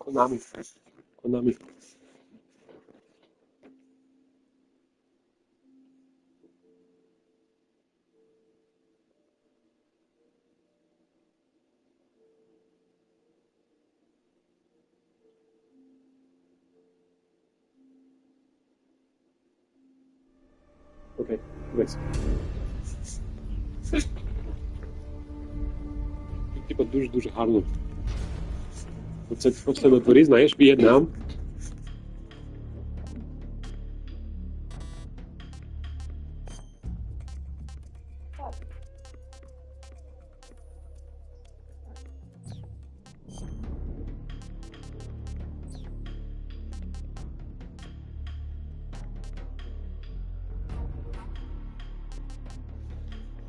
Konami. Konami. Окей, дивись. Типа дуже-дуже гарно. Оце просто на дворі, знаєш, В'єтнам.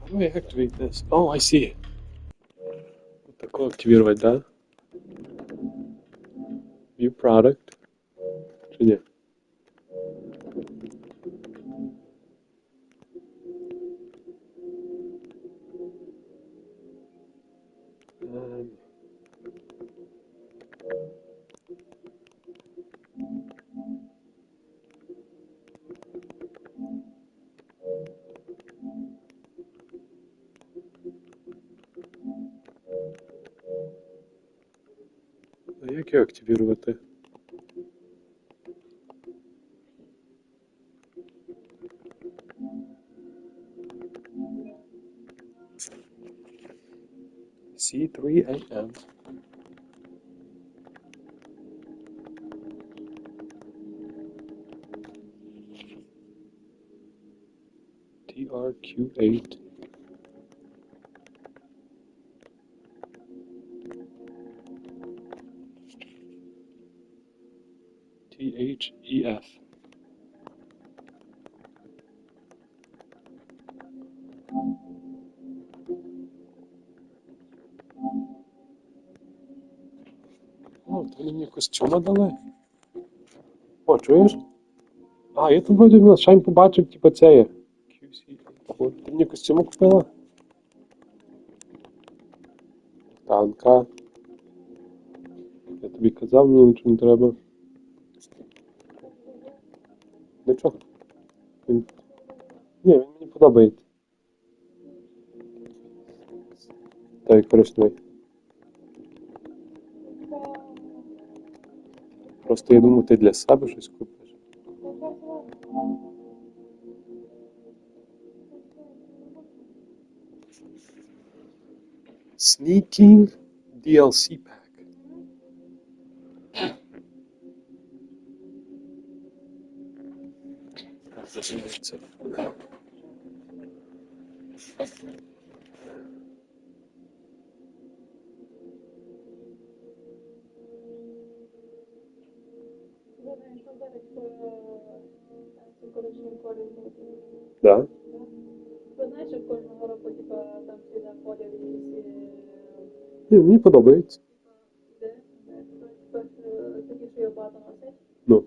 How do I activate this? Oh, I see it. Вот такое активировать, да? View product. Чи ні? А як його активувати? C3AM. TRQ8. THEF. О, то мені костюма дали. О, чуєш? А, я тут вроді на Шайн побачив, типу, це є. QC. О, ти мені костюму купила? Танка. Я тобі казав, мені нічого не треба. Нічого. Ні, він мені подобається. Та й коричневий. Просто я думаю, ти для себе щось купиш. Sneaking DLC pack. Зажимається. Да? Ви знаєте, кожного року, типа, там всі заходять і всі... Ні, мені подобається. Де? Такі, що його багато носять? Ну,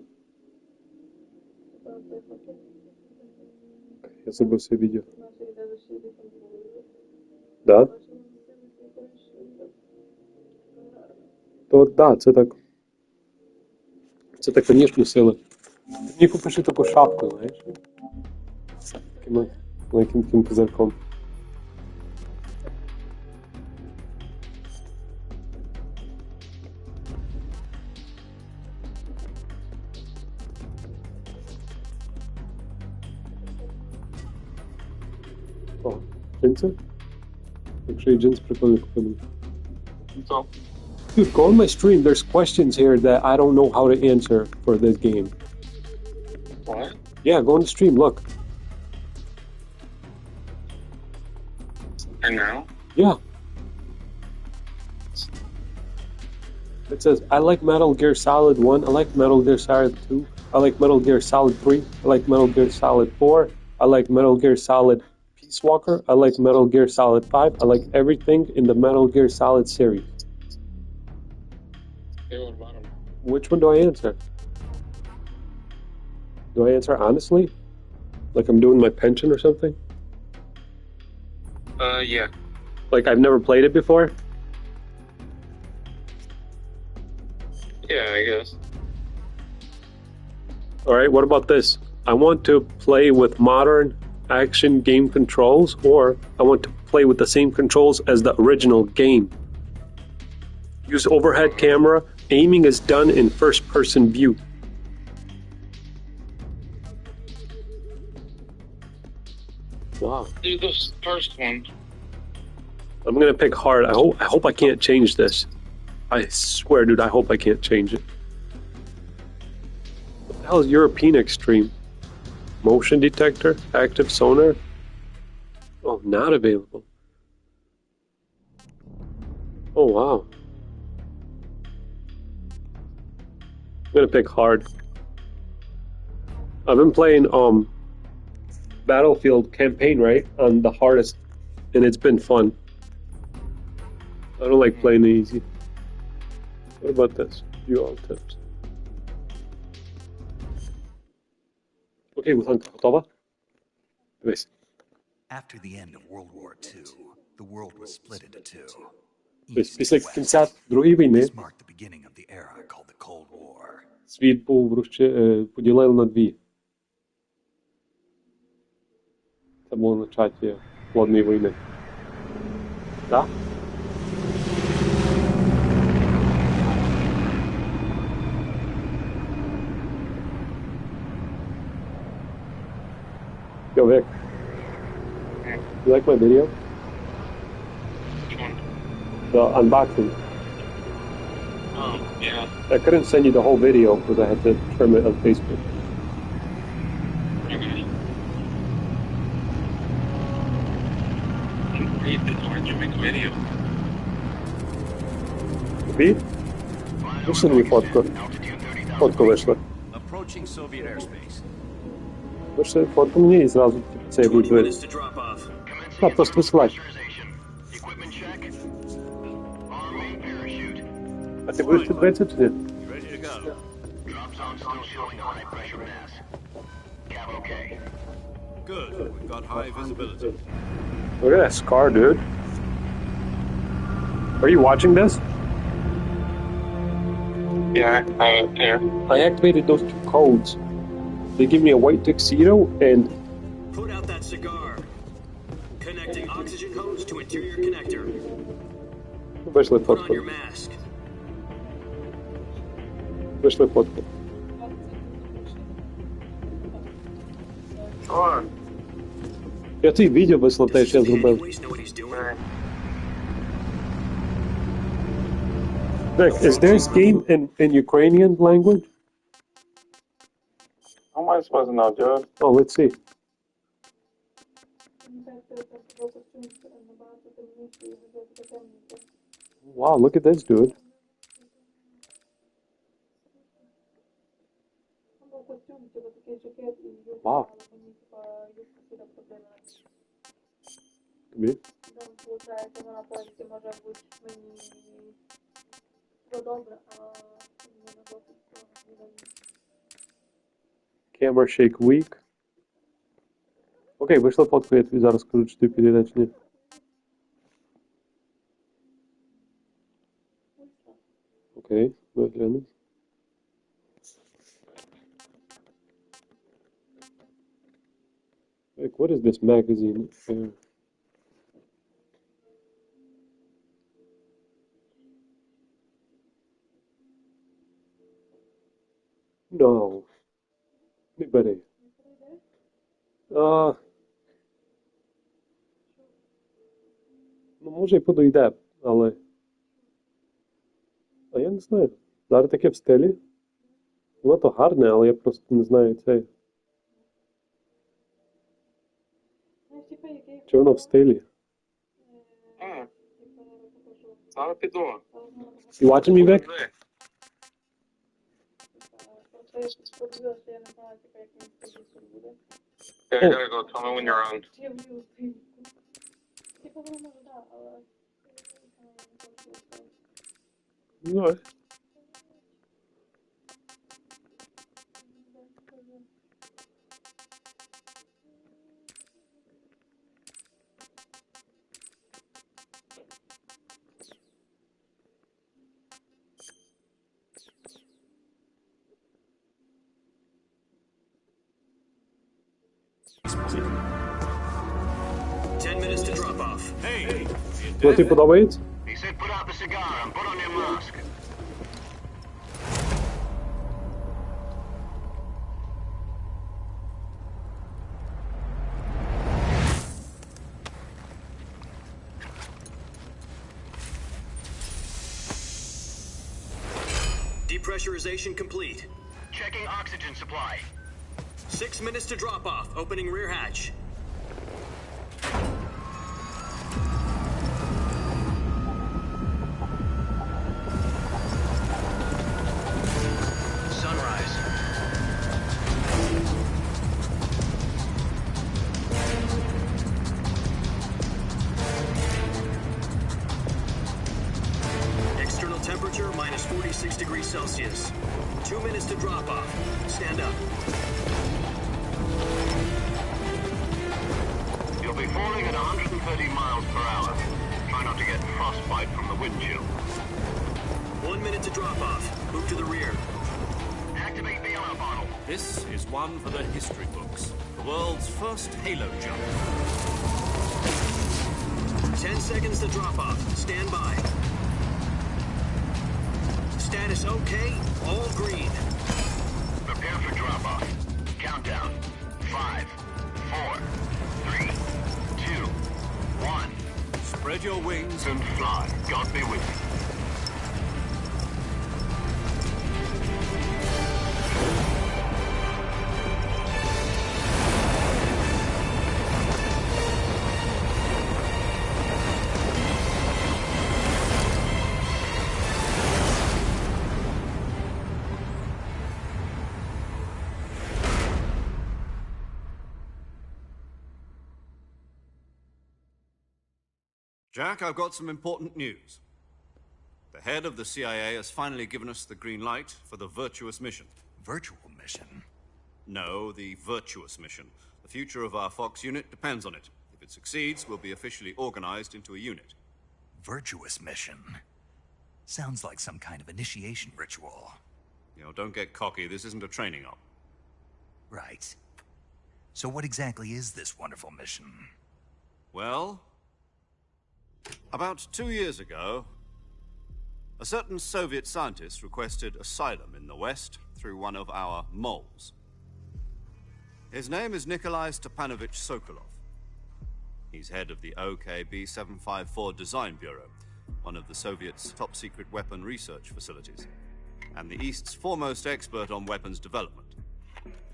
Типа, приходять. я зробив своє відео. Наші дивиші, там були. Да? То да, це так. Це так, звісно, сила. Мені купиш таку шапку, знаєш? Таким маленьким козирком. О, джинси? Якщо є джинси, прикольно купити. Dude, go on my stream. There's questions here that I don't know how to answer for this game. What? Yeah, go on the stream. Look. And now? Yeah. It says, I like Metal Gear Solid 1. I like Metal Gear Solid 2. I like Metal Gear Solid 3. I like Metal Gear Solid 4. I like Metal Gear Solid Peace Walker. I like Metal Gear Solid 5. I like everything in the Metal Gear Solid series. Hey, what about him? Which one do I answer? Do I answer honestly? Like I'm doing my pension or something? Yeah. Like I've never played it before? Yeah, Yeah, I guess. All right, what about this? I want to play with modern action game controls, or I want to play with the same controls as the original game. Use overhead camera. Aiming is done in first-person view. Wow. Do this first one. I'm gonna pick hard. I hope I can't change this. I swear, dude, I hope I can't change it. What the hell is European Extreme? Motion detector, active sonar. Oh, not available. Oh wow. I'm gonna pick hard. I've been playing Battlefield campaign, right, on the hardest, and it's been fun. I don't like playing easy. What about this? View all tips. Okay, Wuhanka, gotowa? Weź. After the end of World War II, the world was split into two. Weź. East Після and West. кінця Другої війни This marked the beginning of the era called the Cold War. світ був поділили на дві. Це було на чаті Холодної війни. Так? Yo, Vic, you like my video? Which one? The unboxing. Yeah. I couldn't send you the whole video because I had to trim it on Facebook. Okay. Read this. Why'd you make a video? Тобі? Вийшли мені фотку. Фотку вийшла. Approaching Soviet airspace. Вийшли фотку мені і зразу цей буде видно. to drop off. Так, просто висилай. Equipment check. Arm main parachute. А ти будеш тут дивитися чи ні? Ready to go. Drop zone still showing high pressure mass. Cap okay. Good. We've got high visibility. Look at that scar, dude. Are you watching this? Yeah, I have it here. I activated those two codes. They give me a white tuxedo and Put out that cigar. Connecting oxygen hose to interior connector. вийшли Put on фотку. your mask. Вийшли фотку. Sure. Я тобі відео вислав те, що я зробив. Anyways, know what he's doing. Vic, is this game in Ukrainian language? How am I supposed to know, dude? Oh, let's see. Wow, look at this, dude. Wow. Тобі? Получається, вона повністю може бути мені все добре, а не досить Camera shake weak. Окей, вийшла фотку, я тобі зараз скажу, чи ти підійде, чи ні. Окей, вигляну. Like, what is this magazine? No. Не бери. Ну, може і подойде, але. А я не знаю. Зараз таке в стилі. Воно то гарне, але я просто не знаю це. Чи воно в стилі? Зараз піду. You watching me, Vic? Okay, I gotta go. Tell me when you're on. Типу, воно може, так, але... No. 10 minutes to drop off. Hey! Co ti podoba nic? He said put out the cigar and put on your mask. Depressurization complete. Checking oxygen supply. 6 minutes to drop off. Opening rear hatch. Sunrise. External temperature minus 46 degrees Celsius. 2 minutes to drop off. Stand up. You'll be falling at 130 miles per hour. Try not to get frostbite from the wind chill. 1 minute to drop off. Move to the rear. Activate the air bottle. This is one for the history books. The world's first halo jump. 10 seconds to drop off. Stand by. Status okay. All green. Prepare for drop-off. Countdown. 5, 4, 3, 2, 1. Spread your wings And fly. God be with you. Jack, I've got some important news. The head of the CIA has finally given us the green light for the Virtuous mission. Virtual mission? No, the Virtuous mission. The future of our Fox unit depends on it. If it succeeds, we'll be officially organized into a unit. Virtuous mission? Sounds like some kind of initiation ritual. You know, don't get cocky. This isn't a training op. Right. So what exactly is this wonderful mission? Well, about 2 years ago, a certain Soviet scientist requested asylum in the West through one of our moles. His name is Nikolai Stepanovich Sokolov. He's head of the OKB-754 Design Bureau, one of the Soviets' top-secret weapon research facilities, and the East's foremost expert on weapons development.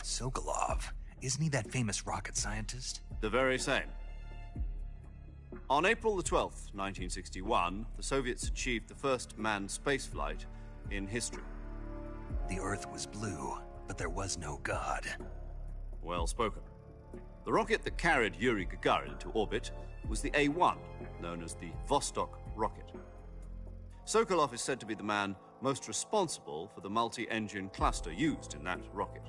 Sokolov? Isn't he that famous rocket scientist? The very same. On April the 12th, 1961, the Soviets achieved the first manned spaceflight in history. The Earth was blue, but there was no God. Well spoken. The rocket that carried Yuri Gagarin to orbit was the A-1, known as the Vostok rocket. Sokolov is said to be the man most responsible for the multi-engine cluster used in that rocket.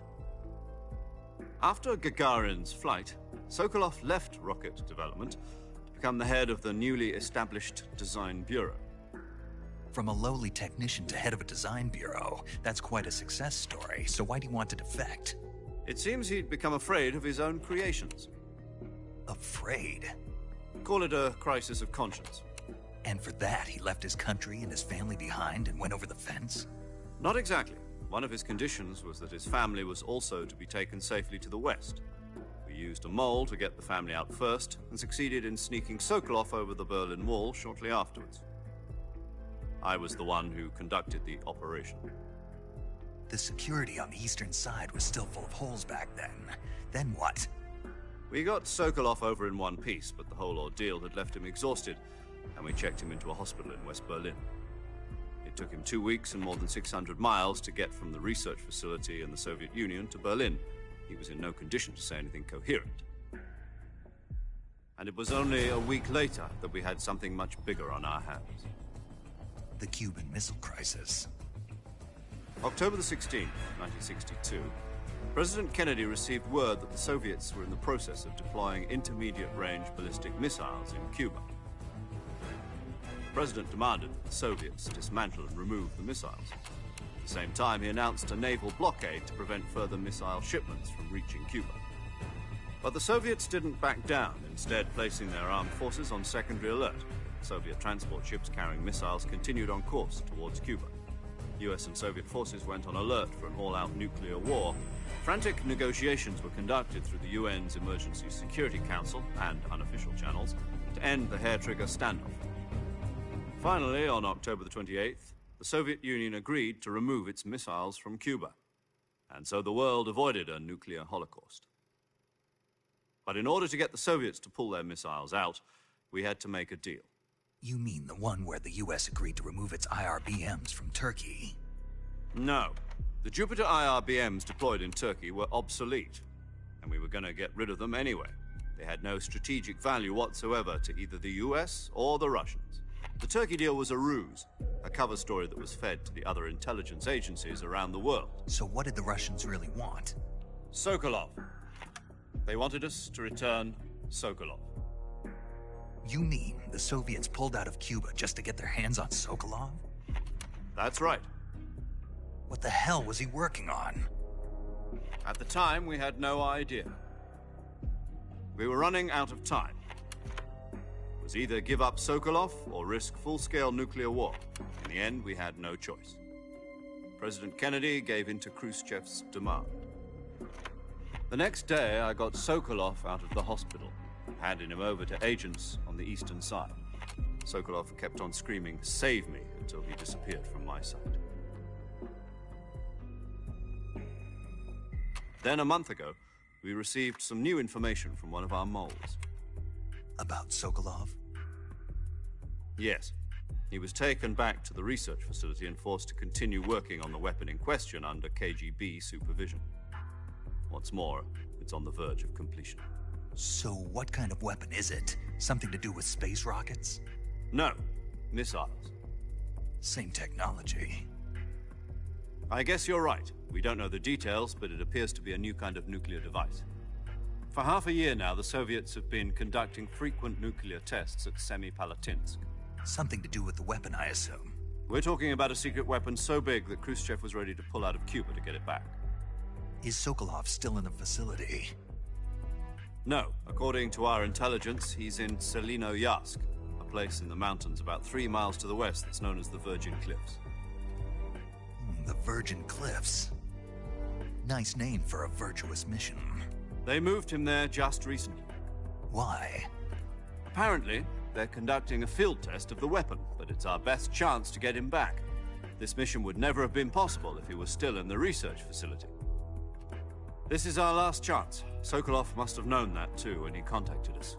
After Gagarin's flight, Sokolov left rocket development to become the head of the newly established Design Bureau. From a lowly technician to head of a design bureau, that's quite a success story, so why'd he want to defect? It seems he'd become afraid of his own creations. Afraid? Call it a crisis of conscience. And for that, he left his country and his family behind and went over the fence? Not exactly. One of his conditions was that his family was also to be taken safely to the West. We used a mole to get the family out first, and succeeded in sneaking Sokolov over the Berlin Wall shortly afterwards. I was the one who conducted the operation. The security on the eastern side was still full of holes back then. Then what? We got Sokolov over in one piece, but the whole ordeal had left him exhausted, and we checked him into a hospital in West Berlin. It took him 2 weeks and more than 600 miles to get from the research facility in the Soviet Union to Berlin. He was in no condition to say anything coherent. And it was only a week later that we had something much bigger on our hands. The Cuban Missile Crisis. October the 16th, 1962, President Kennedy received word that the Soviets were in the process of deploying intermediate-range ballistic missiles in Cuba. The President demanded that the Soviets dismantle and remove the missiles. At the same time, he announced a naval blockade to prevent further missile shipments from reaching Cuba. But the Soviets didn't back down, instead placing their armed forces on secondary alert. Soviet transport ships carrying missiles continued on course towards Cuba. US and Soviet forces went on alert for an all-out nuclear war. Frantic negotiations were conducted through the UN's Emergency Security Council and unofficial channels to end the hair-trigger standoff. Finally, on October the 28th, the Soviet Union agreed to remove its missiles from Cuba. And so the world avoided a nuclear holocaust. But in order to get the Soviets to pull their missiles out, we had to make a deal. You mean the one where the US agreed to remove its IRBMs from Turkey? No. The Jupiter IRBMs deployed in Turkey were obsolete, and we were going to get rid of them anyway. They had no strategic value whatsoever to either the US or the Russians. The Turkey deal was a ruse, a cover story that was fed to the other intelligence agencies around the world. So what did the Russians really want? Sokolov. They wanted us to return Sokolov. You mean the Soviets pulled out of Cuba just to get their hands on Sokolov? That's right. What the hell was he working on? At the time, we had no idea. We were running out of time. It was either give up Sokolov or risk full-scale nuclear war. In the end, we had no choice. President Kennedy gave in to Khrushchev's demand. The next day, I got Sokolov out of the hospital, handing him over to agents on the eastern side. Sokolov kept on screaming, "Save me," until he disappeared from my sight. Then, a month ago, we received some new information from one of our moles. About Sokolov? Yes. He was taken back to the research facility and forced to continue working on the weapon in question under KGB supervision. What's more, it's on the verge of completion. So what kind of weapon is it? Something to do with space rockets? No, missiles. Same technology. I guess you're right. We don't know the details, but it appears to be a new kind of nuclear device. For half a year now, the Soviets have been conducting frequent nuclear tests at Semipalatinsk. Something to do with the weapon, I assume. We're talking about a secret weapon so big that Khrushchev was ready to pull out of Cuba to get it back. Is Sokolov still in the facility? No. According to our intelligence, he's in Selinoyarsk, a place in the mountains about 3 miles to the west that's known as the Virgin Cliffs. The Virgin Cliffs. Nice name for a virtuous mission. They moved him there just recently. Why? Apparently, they're conducting a field test of the weapon, but it's our best chance to get him back. This mission would never have been possible if he was still in the research facility. This is our last chance. Sokolov must have known that too when he contacted us.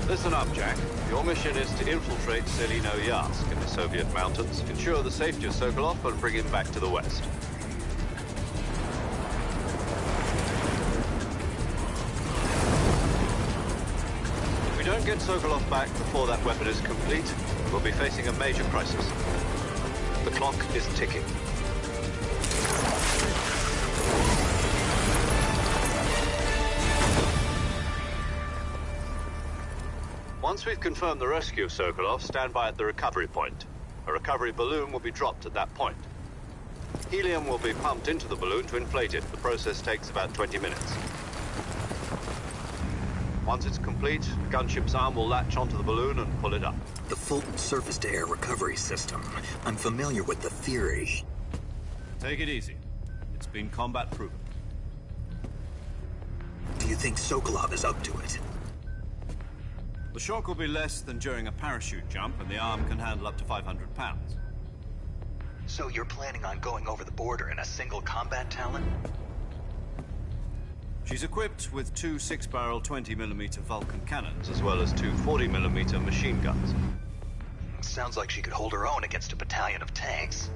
Listen up, Jack. Your mission is to infiltrate Selinoyarsk in the Soviet mountains, ensure the safety of Sokolov, and bring him back to the west. If we don't get Sokolov back before that weapon is complete, we'll be facing a major crisis. The clock is ticking. Once we've confirmed the rescue of Sokolov, stand by at the recovery point. A recovery balloon will be dropped at that point. Helium will be pumped into the balloon to inflate it. The process takes about 20 minutes. Once it's complete, the gunship's arm will latch onto the balloon and pull it up. The Fulton surface-to-air recovery system. I'm familiar with the theory. Take it easy. It's been combat-proven. Do you think Sokolov is up to it? The shock will be less than during a parachute jump, and the arm can handle up to 500 pounds. So you're planning on going over the border in a single combat Talon? She's equipped with 2 6-barrel 20mm Vulcan cannons, as well as 2 40mm machine guns. Sounds like she could hold her own against a battalion of tanks.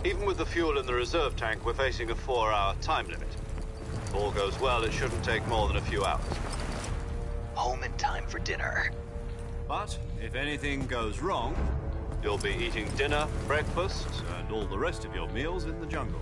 Even with the fuel in the reserve tank, we're facing a 4-hour time limit. If all goes well, it shouldn't take more than a few hours. Home in time for dinner. But if anything goes wrong, you'll be eating dinner, breakfast, and all the rest of your meals in the jungle.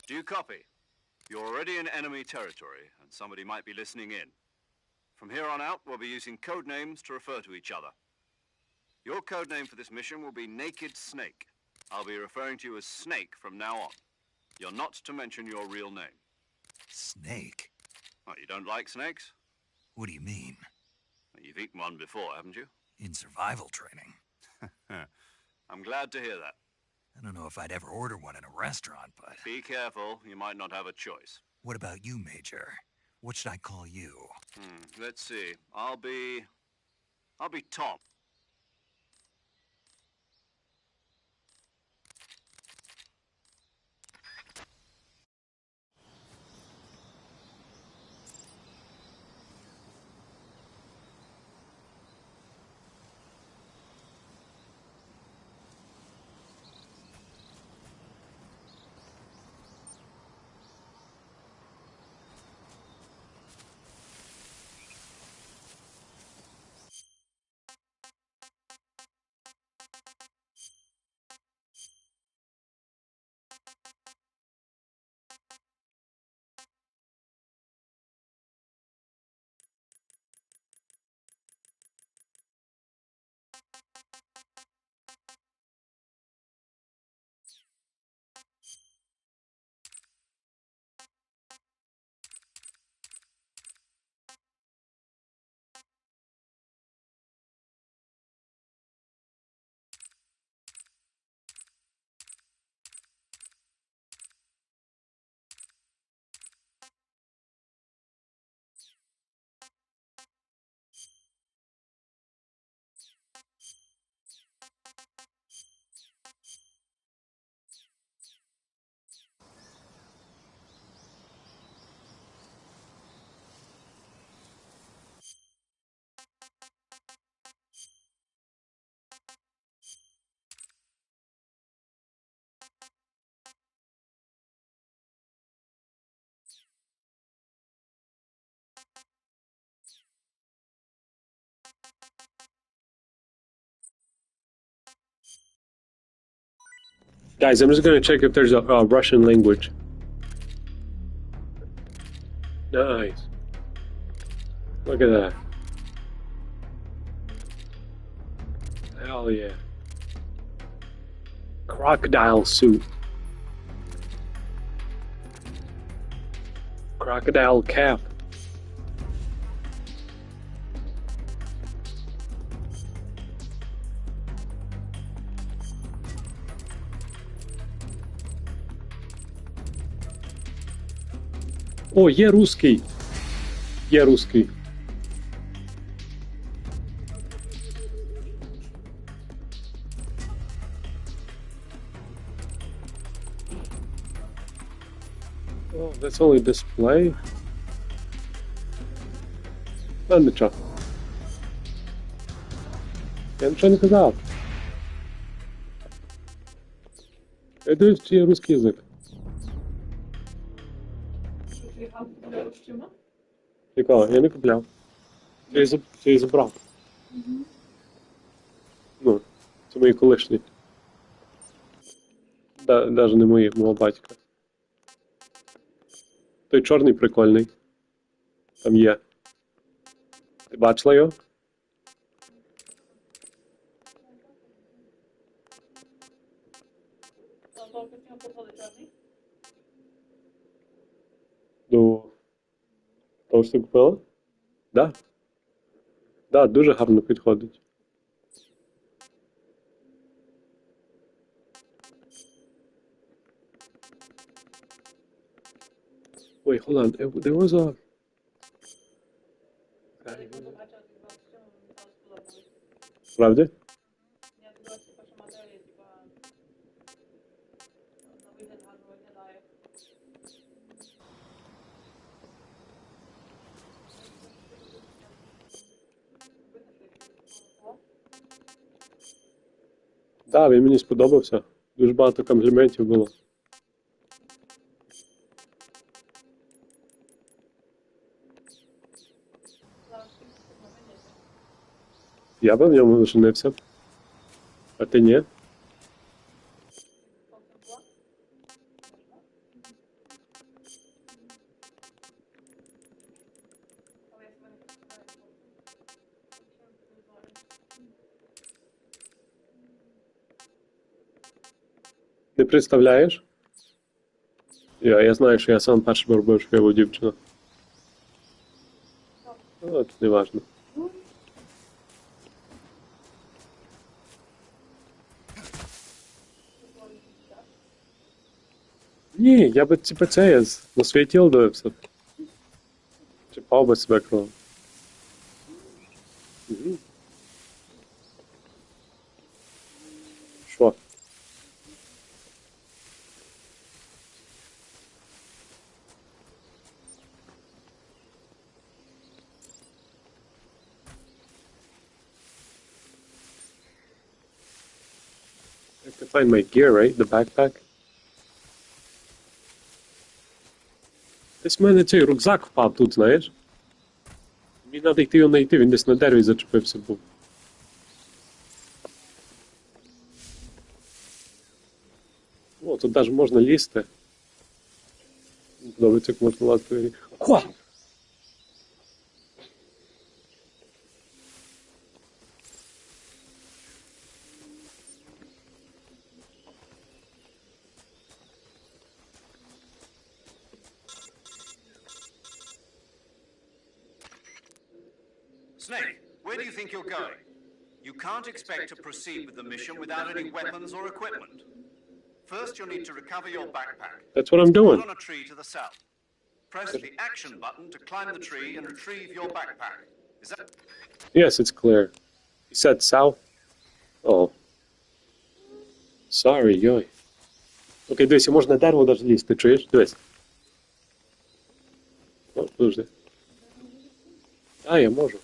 Do you copy? You're already in enemy territory, and somebody might be listening in. From here on out, we'll be using code names to refer to each other. Your code name for this mission will be Naked Snake. I'll be referring to you as Snake from now on. You're not to mention your real name. Snake? Oh, you don't like snakes? What do you mean? You've eaten one before, haven't you? In survival training. I'm glad to hear that. I don't know if I'd ever order one in a restaurant, but... Be careful, you might not have a choice. What about you, Major? What should I call you? Let's see. I'll be Tom. Guys, I'm just going to check if there's a Russian language. Nice. Look at that. Hell yeah. Crocodile suit. Crocodile cap. О, є русский. Є русский. That's only display. Ну, нічого. Я нічого не казав. Я дивлюсь, чи є русский язик. Ніколи, я не купляв. Я її забрав. Ну, це мої колишні. Даже не мої, мого батька. Той чорний прикольний. Там є. Ти бачила його? До того, що ти купила? Да. Да, дуже гарно підходить. Wait, hold on. There was a... Правда? Так, він мені сподобався. Дуже багато компліментів було. Я би в ньому женився. А ти ні? Не представляєш? Я знаю, що я сам першим робив швиву дівчину. Ну, це не важно. Ні, я би типу це, я на своє тіло дивився. Чіпав би себе кровом. Що? I have to find my gear, right? The backpack. Десь в мене цей рюкзак впав тут, знаєш? Мені треба йти його знайти, він десь на дереві зачепився був. О, тут навіть можна лізти. Подобається, як можна лазити в грі. О! Snake, where do you think you're going? You can't expect to proceed with the mission without any weapons or equipment. First, you'll need to recover your backpack. That's what I'm doing. On a tree to the south. Press the action button to climb the tree and retrieve your backpack. Is that... Yes, it's clear. He said south. Oh. Sorry, йой. Окей, дивись, можна на дерево навіть лізти, чуєш? Дивись. О, подожди. А, я можу.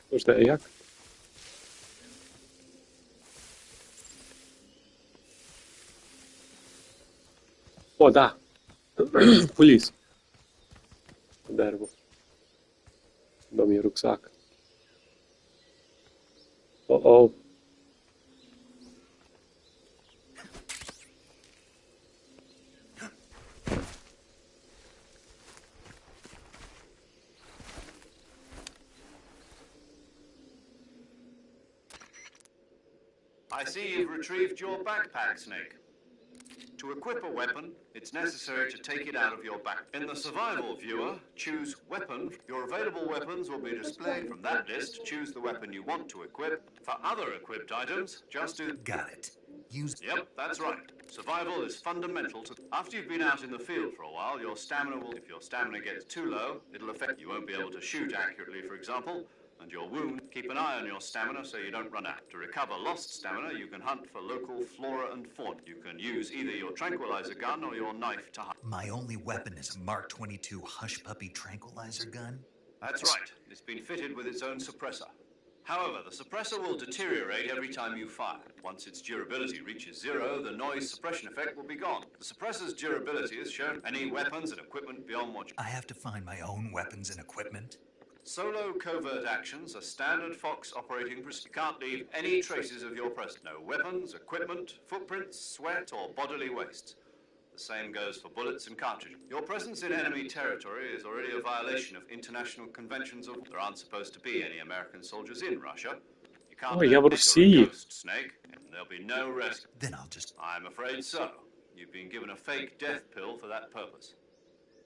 Подожди, а як? О, да. Поліз. Дерево. Дом є рюкзак. О-о. I see you've retrieved your backpack, Snake. To equip a weapon, it's necessary to take it out of your back. In the survival viewer, choose weapon. Your available weapons will be displayed from that list. Choose the weapon you want to equip. For other equipped items, just do... Got it. Use Yep, that's right. Survival is fundamental to... After you've been out in the field for a while, your stamina will... If your stamina gets too low, it'll affect... You won't be able to shoot accurately, for example, and your wound... Keep an eye on your stamina so you don't run out. To recover lost stamina, you can hunt for local flora and fauna. You can use either your tranquilizer gun or your knife to hunt. my only weapon is a Mark 22 Hush Puppy tranquilizer gun? That's right. It's been fitted with its own suppressor. However, the suppressor will deteriorate every time you fire. Once its durability reaches zero, the noise suppression effect will be gone. The suppressor's durability is shown any weapons and equipment beyond what you... I have to find my own weapons and equipment? Solo covert actions are standard Fox operating procedure. You can't leave any traces of your presence. No weapons, equipment, footprints, sweat, or bodily waste. The same goes for bullets and cartridges. Your presence in enemy territory is already a violation of international conventions of... There aren't supposed to be any American soldiers in Russia. You can't... Ой, я в России. You're a ghost, Snake, and there'll be no rest. Then I'll just... I'm afraid so. You've been given a fake death pill for that purpose.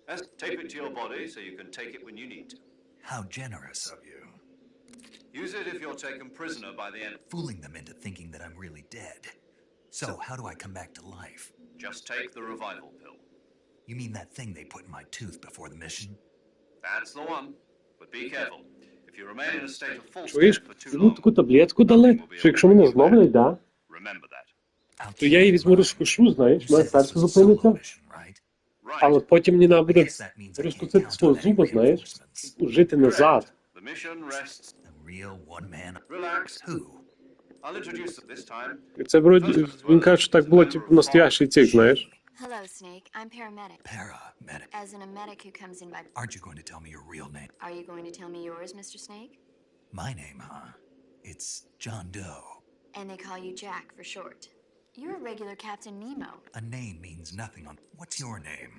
Let's tape it to your body so you can take it when you need to. How generous of you. Use it if you're taken prisoner by the enemy. Fooling them into thinking that I'm really dead. So how do I come back to life? Just take the revival pill. You mean that thing they put in my tooth before the mission? That's the one. But be careful. If you remain in a state of full Чуєш? state for too Йому long, таку таблетку дали, що якщо мене зловлять, да, remember that. I'll то я її візьму розкушу, знаєш, You мене said this серце was a зупиниться, solo mission, right? але Right. потім мені треба I буде guess that means I can't розкусити count свого on any зуба, знаєш, reinforcements. жити назад. The mission rests. A real one-man... Relax. Who? I'll introduce them this time. І це вроді, він каже, що так було, типу, настоящий цих, знаєш. Hello, Snake. I'm paramedic. Paramedic. As in a medic who comes in by... Aren't you going to tell me your real name? Are you going to tell me yours, Mr. Snake? My name, huh? It's John Doe. And they call you Jack for short. You're a regular Captain Nemo. A name means nothing on... What's your name?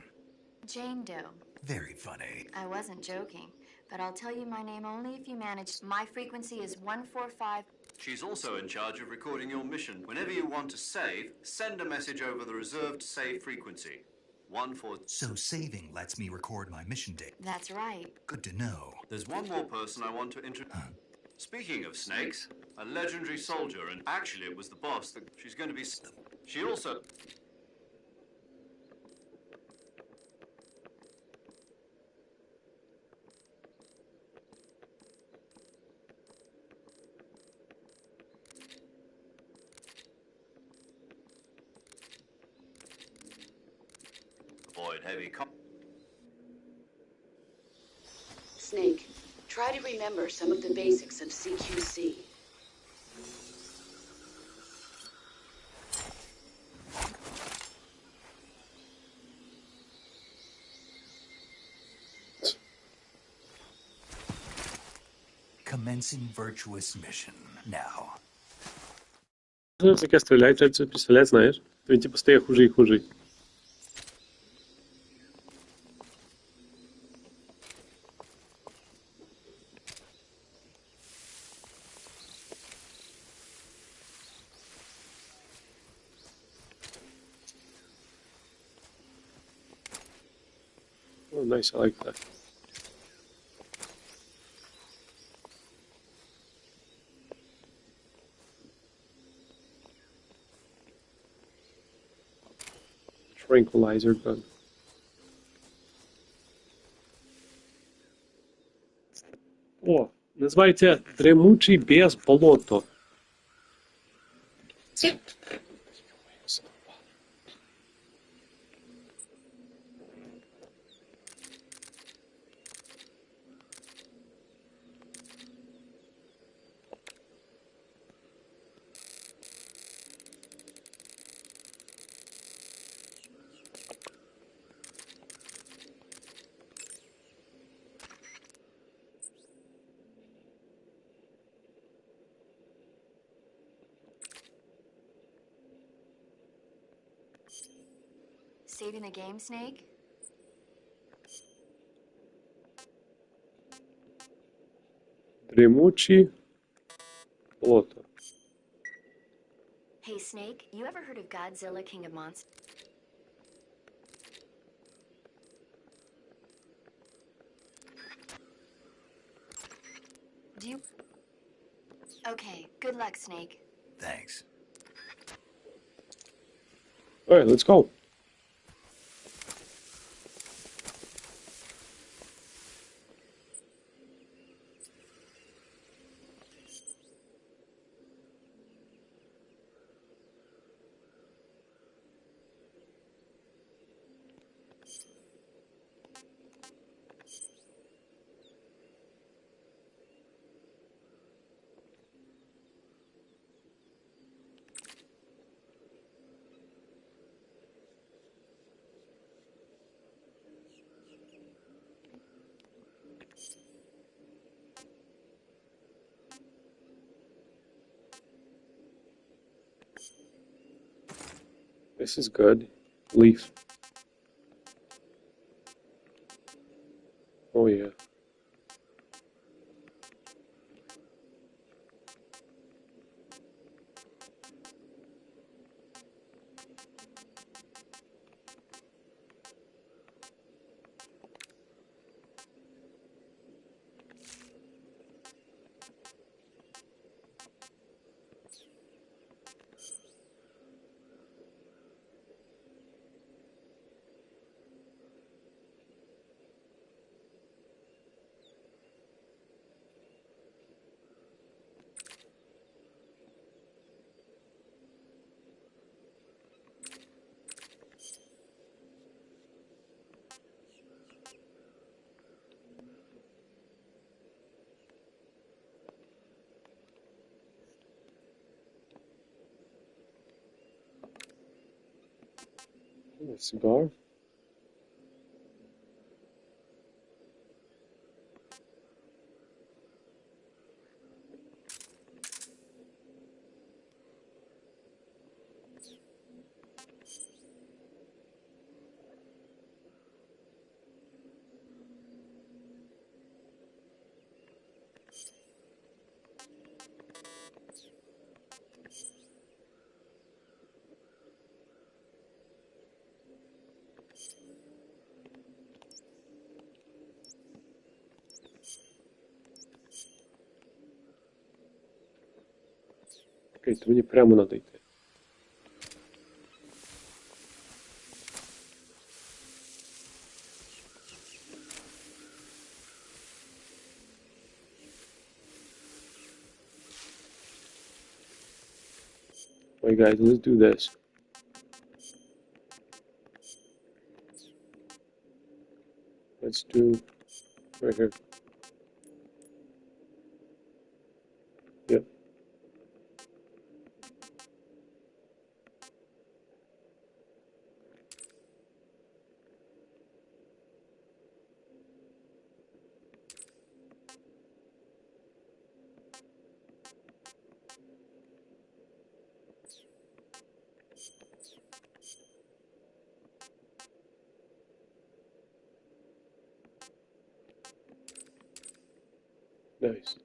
Jane Doe. Very funny. I wasn't joking, but I'll tell you my name only if you manage. My frequency is 145... She's also in charge of recording your mission. Whenever you want to save, send a message over the reserved save frequency. 14... So saving lets me record my mission date. That's right. Good to know. There's one more person I want to introduce. Speaking of snakes, a legendary soldier, and actually it was the boss that she's going to be... She also... Avoid heavy... Snake, try to remember some of the basics of CQC. Commencing virtuous mission. Now. Це таке стріляє, це пістолет, знаєш. Він типу стає хуже і хуже. Oh, nice, I like that. Tranquilizer gun. О, називається Дремучий без болото. Saving the game, Snake? Дремучий болото. Hey, Snake, you ever heard of Godzilla, King of Monsters? Do you... Okay, good luck, Snake. Thanks. Alright, let's go. This is good. Leaf. Oh yeah. A cigar. Окей, то мені прямо надо йти. Alright guys, let's do this. Let's do right here. Yep. Nice.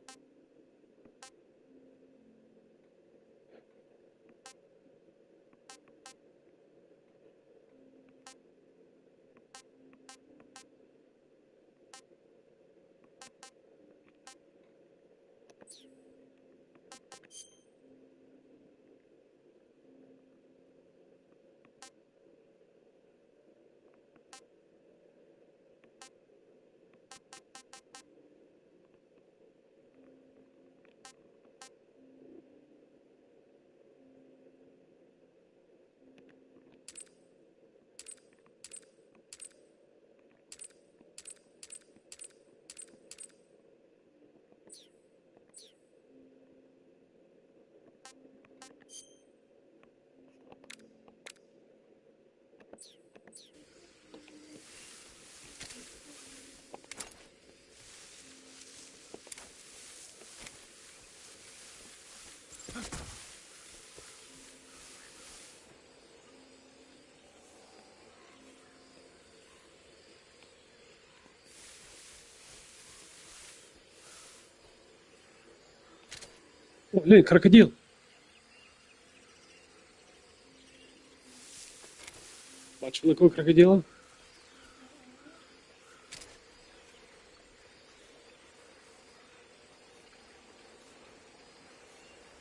О, глянь, крокодил. Бачили такого крокодила?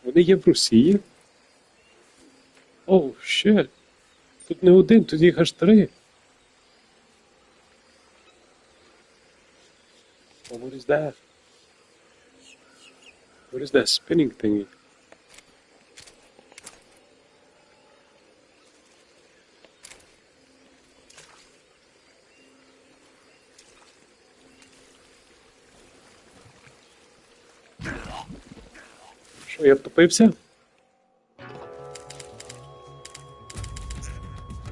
Вони є в Росії? Оу, щет. Тут не один, тут їх аж 3. Oh, what is that? What is that spinning thingy? Що, я втопився?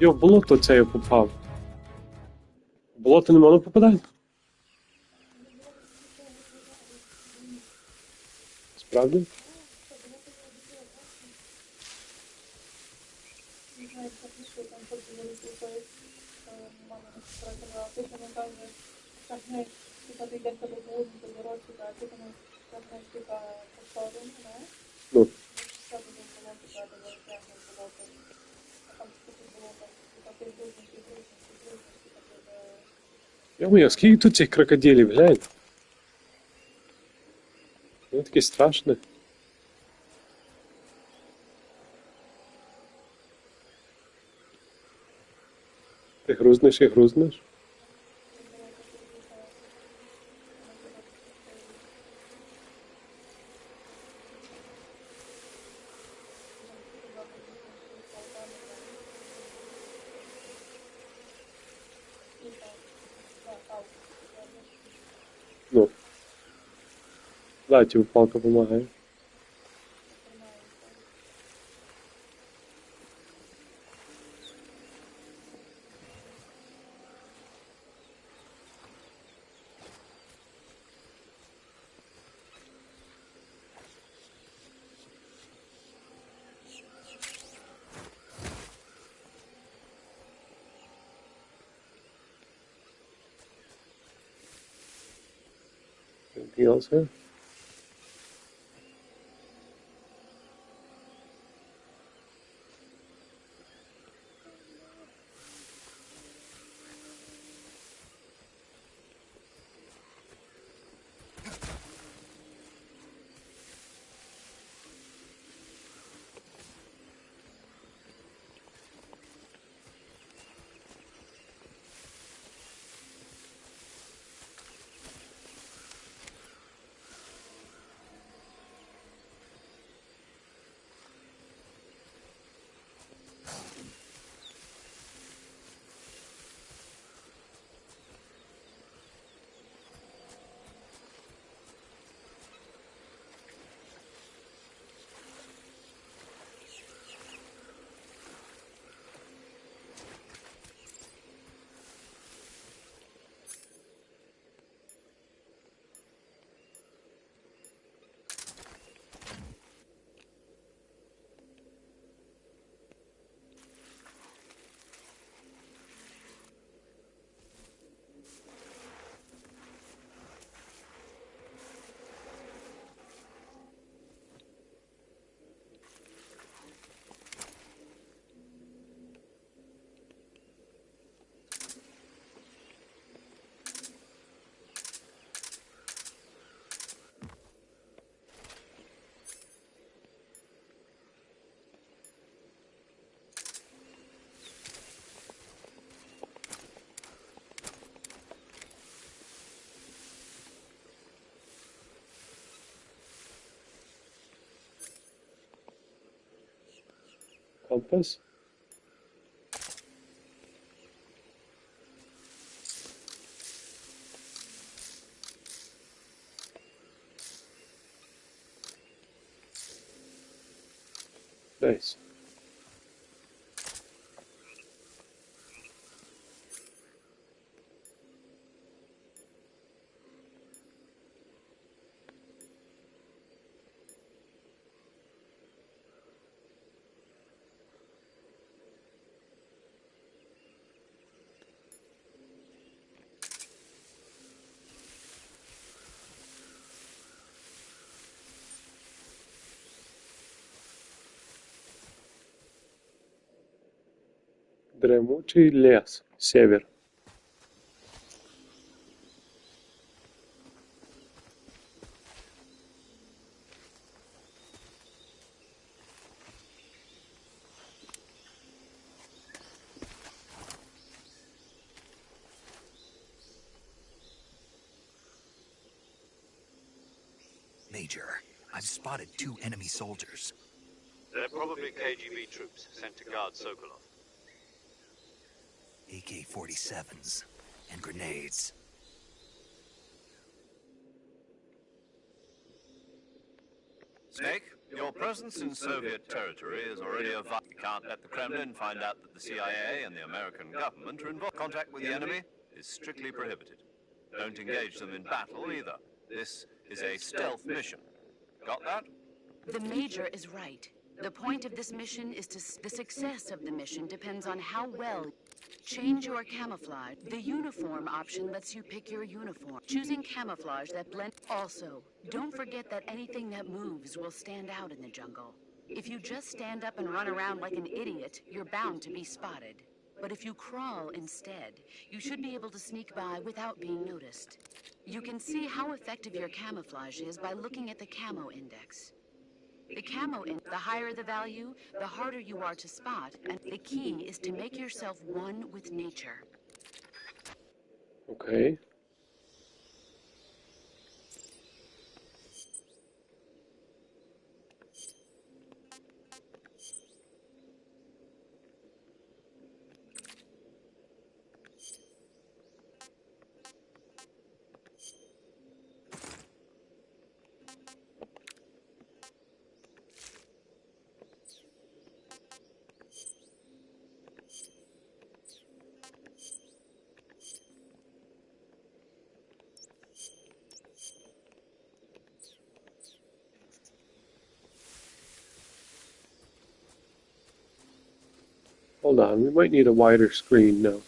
Йо, в болото це я попав. В болото не можна попадати? Справді? Не знаю, как еще там подбирали, слушай, мама рассказывала, ты там каже, шагнеш, типа ти йдеш до воду, до дорожки, а ти там шагнеш, типа, по сходу, не? Ну. Сходу до болота, типа, до дорожки, до болота. А там скільки болота, типа, ти грузнеш, типа, ти до... Йо-моє, скільки тут цих крокодилів, глянь. Воно таке страшне. Ти грузнеш і грузнеш. Ну. Да, тебе палка помогает. Anything else here? Compass? Nice. Дремучий лес. Север. Major. I've spotted 2 enemy soldiers. They're probably KGB troops sent to guard Sokolov. AK-47s and grenades. Snake, your presence in Soviet territory is already a You can't let the Kremlin find out that the CIA and the American government are involved. Contact with the enemy is strictly prohibited. Don't engage them in battle either. This is a stealth mission. Got that? The Major is right. The point of this mission is the success of the mission depends on how well change your camouflage. The uniform option lets you pick your uniform. Choosing camouflage that blends. Also, don't forget that anything that moves will stand out in the jungle. If you just stand up and run around like an idiot, you're bound to be spotted. But if you crawl instead, you should be able to sneak by without being noticed. You can see how effective your camouflage is by looking at the camo index. The higher the value, the harder you are to spot, and the key is to make yourself one with nature. Okay. Hold on, we might need a wider screen now.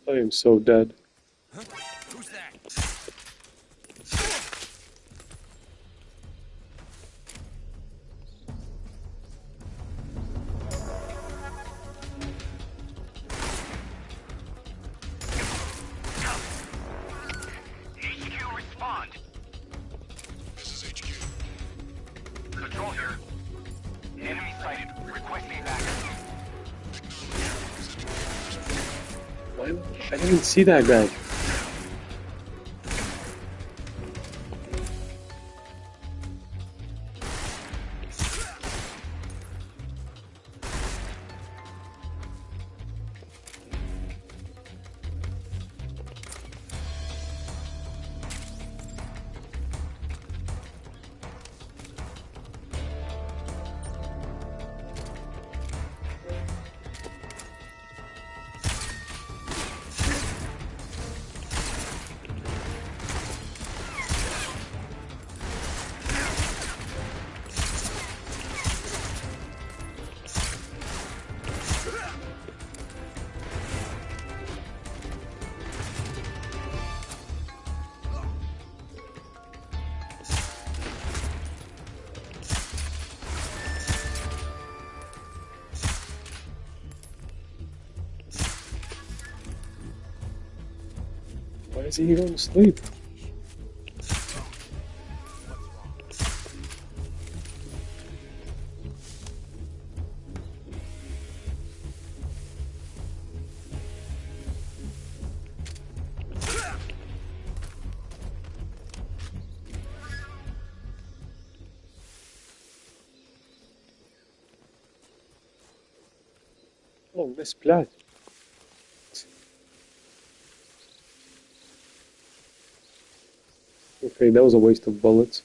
I am so dead. Huh? Who's that? HQ, respond. This is HQ. Control here. Enemy sighted. Requesting backup. I didn't see that guy. Why is he going to sleep? Oh, Miss Blood. Okay, that was a waste of bullets.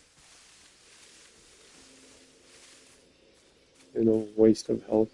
You know, waste of health.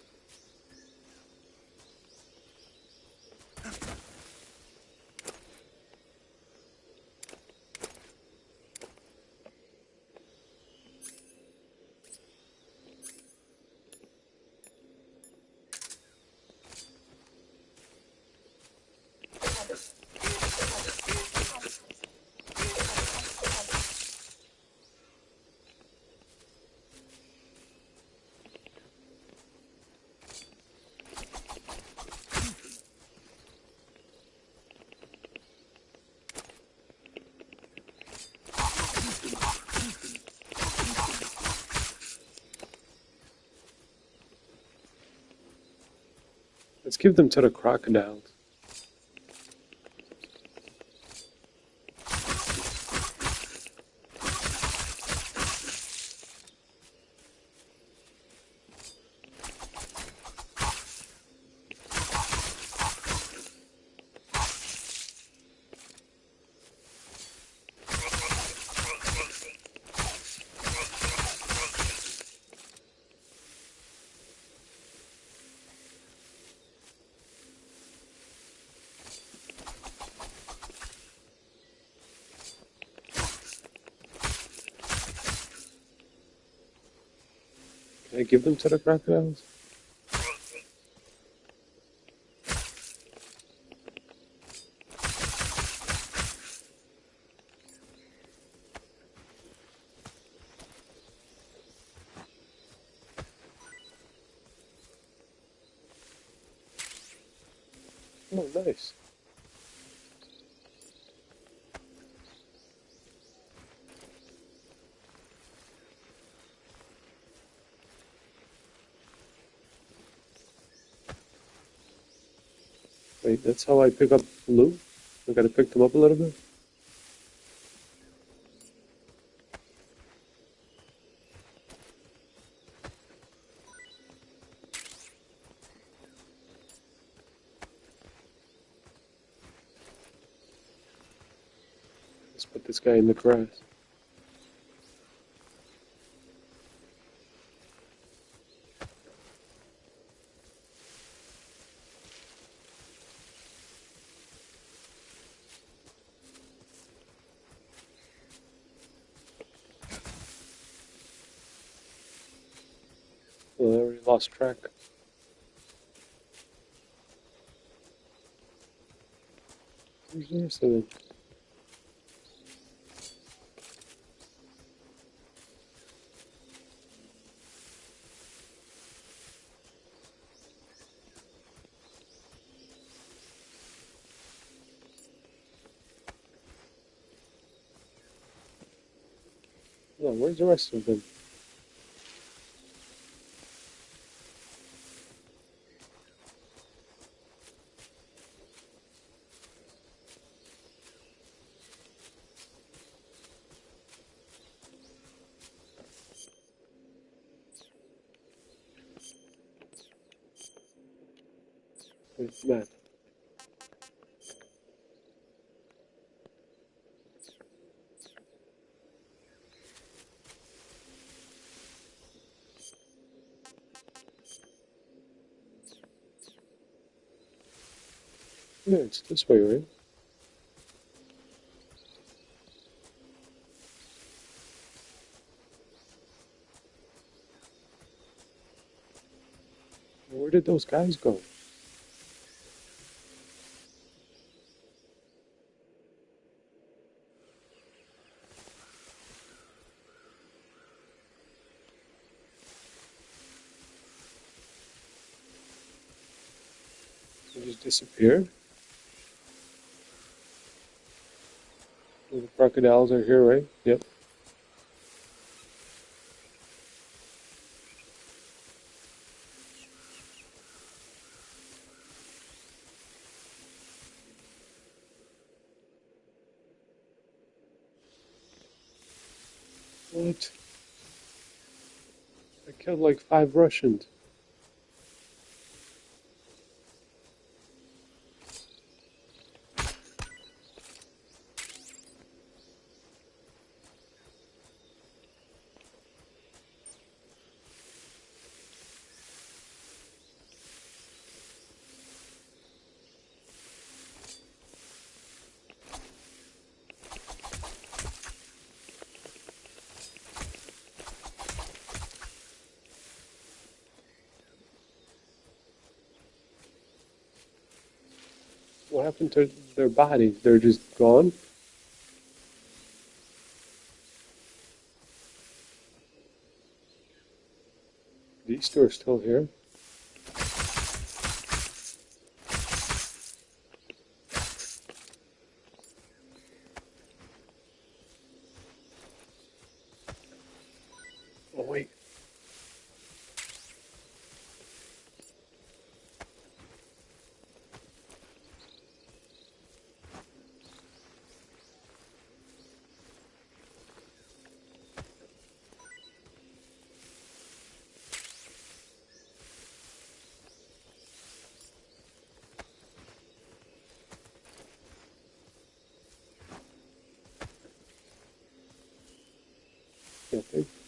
Let's give them to the crocodiles. Can I give them to the crocodiles? Oh, nice. Wait, that's how I pick up loot? I gotta pick them up a little bit? Let's put this guy in the grass. Well, I already lost track. Where's the rest of them? No, where's the rest of them? Where's Matt? Yeah, it's this way, right? Where did those guys go? They just disappeared? Well, the crocodiles are here, right? Yep. What? I killed like 5 Russians. What happened to their bodies? They're just gone? These two are still here? Oh, wait. Okay.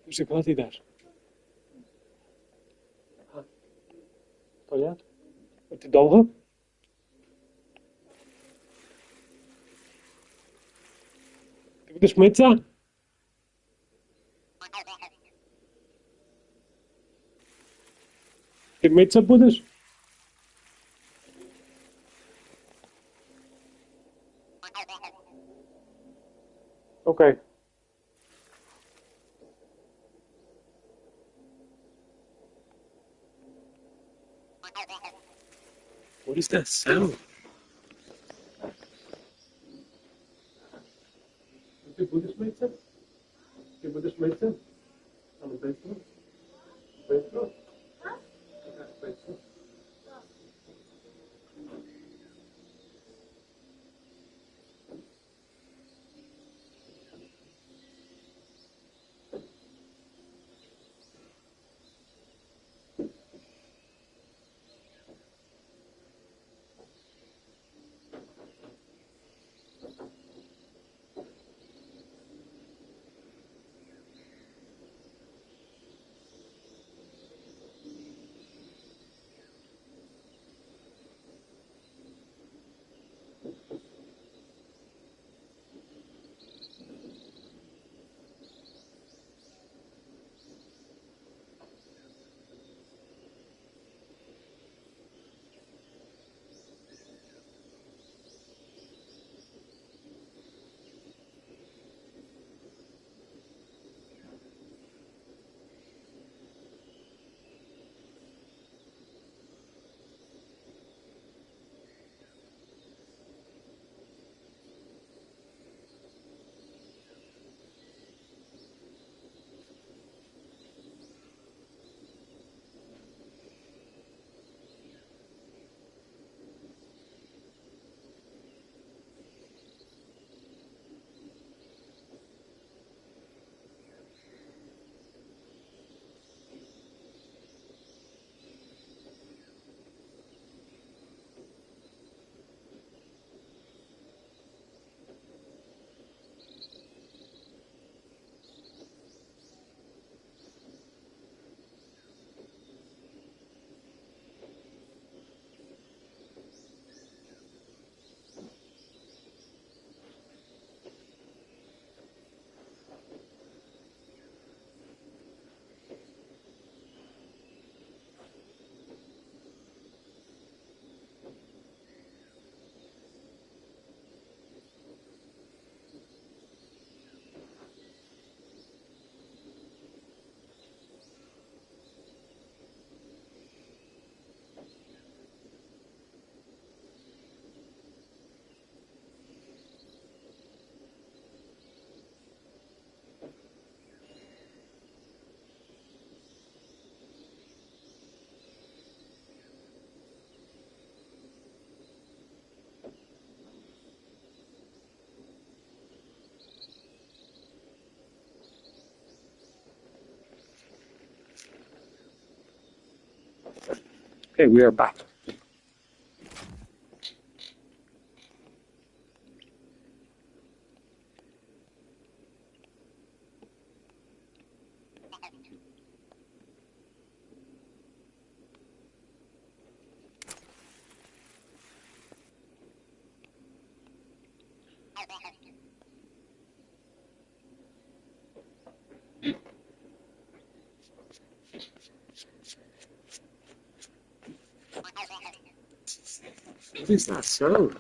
Muzyka dasz. To ja? Ty довго? Ти будеш митися? Ти митися будеш? Окей. What is that sound? Ти будеш митися? Ти будеш митися? Але быстро? Быстро? Быстро? Okay, we are back. What is that sound?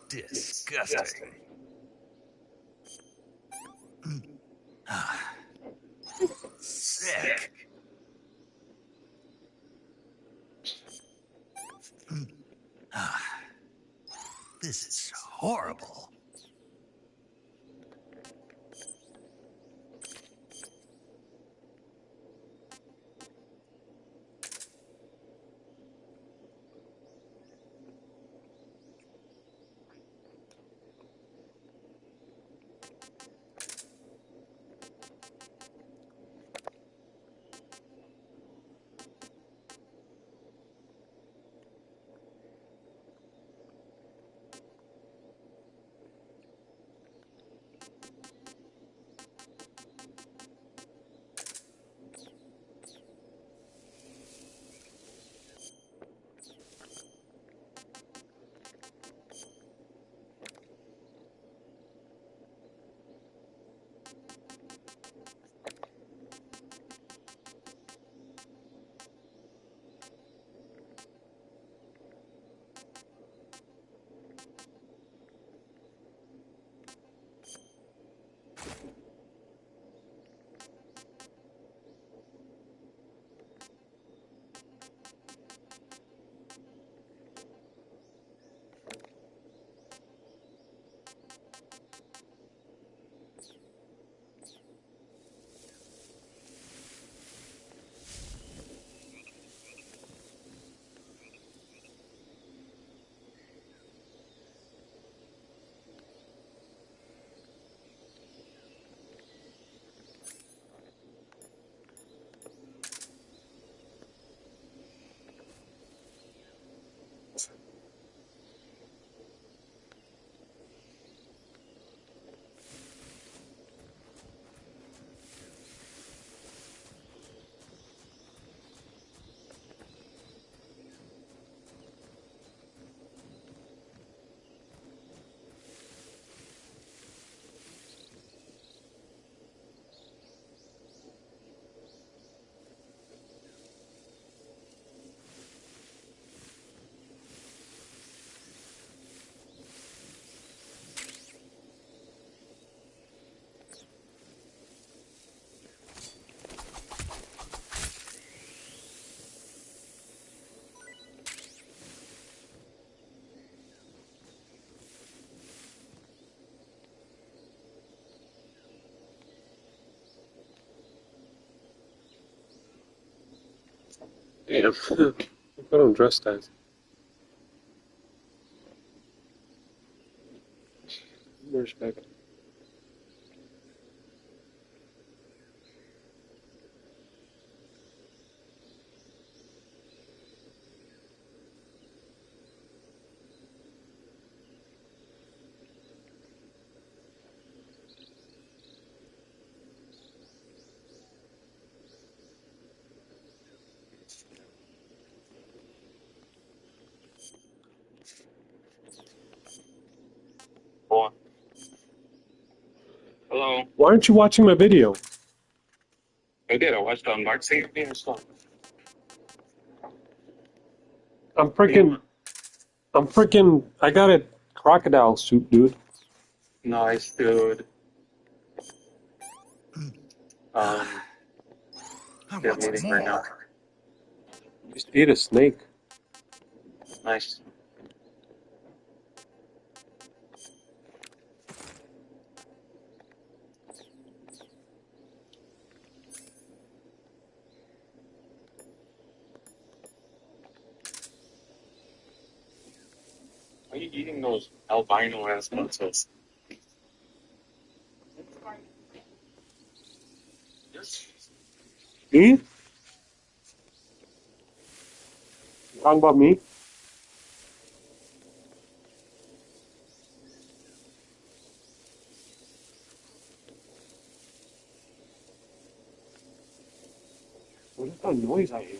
Disgusting. Sick. This is horrible. Damn. I don't dress that. Respect. Boy. Hello. Why aren't you watching my video? I did. I watched unboxing and stuff. I got a crocodile suit, dude. Nice, dude. I Yeah, want some meeting right now. more. Just ate a snake. Nice. Why are you eating those albino ass pretzels? Me? You talking about me? What is that noise I hear?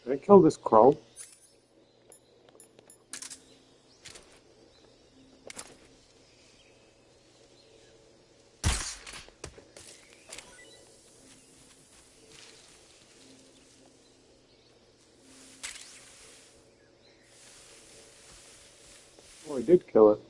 Can I kill this crow? Oh, I did kill it.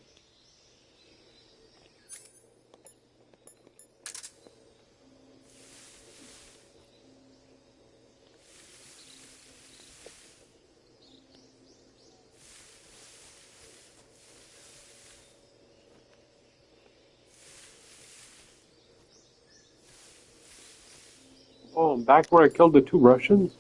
Oh, I'm back where I killed the two Russians?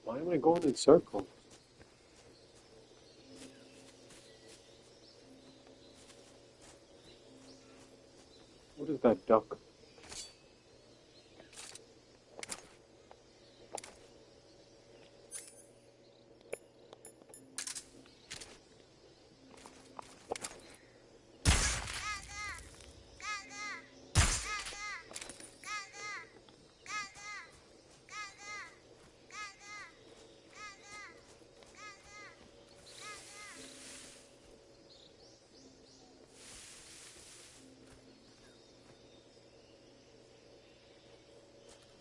Why am I going in circles? What is that duck?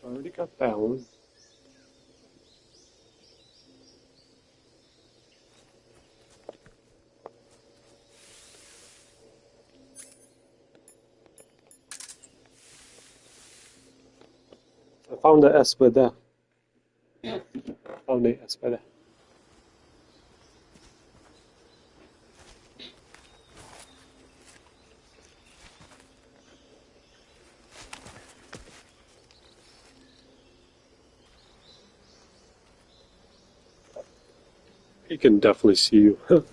I already got that one. I found the espada. Found the espada. He can definitely see you.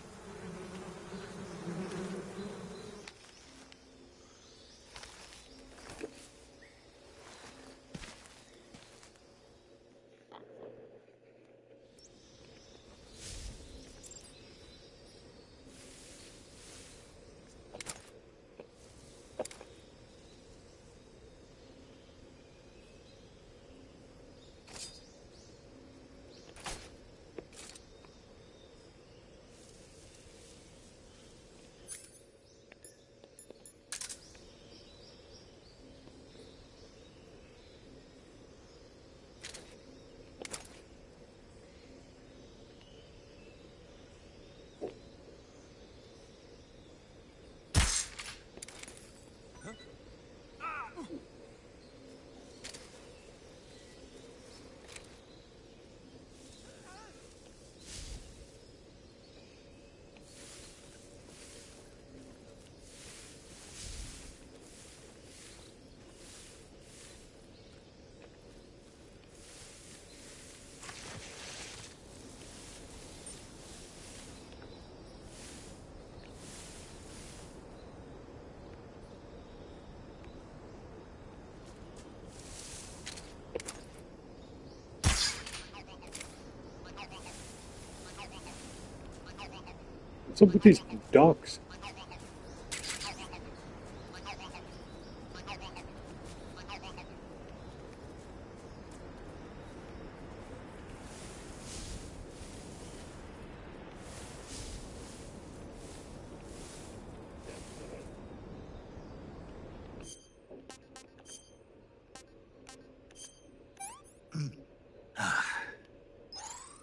What's up with these ducks?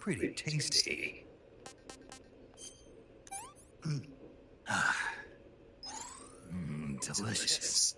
Pretty tasty. Delicious.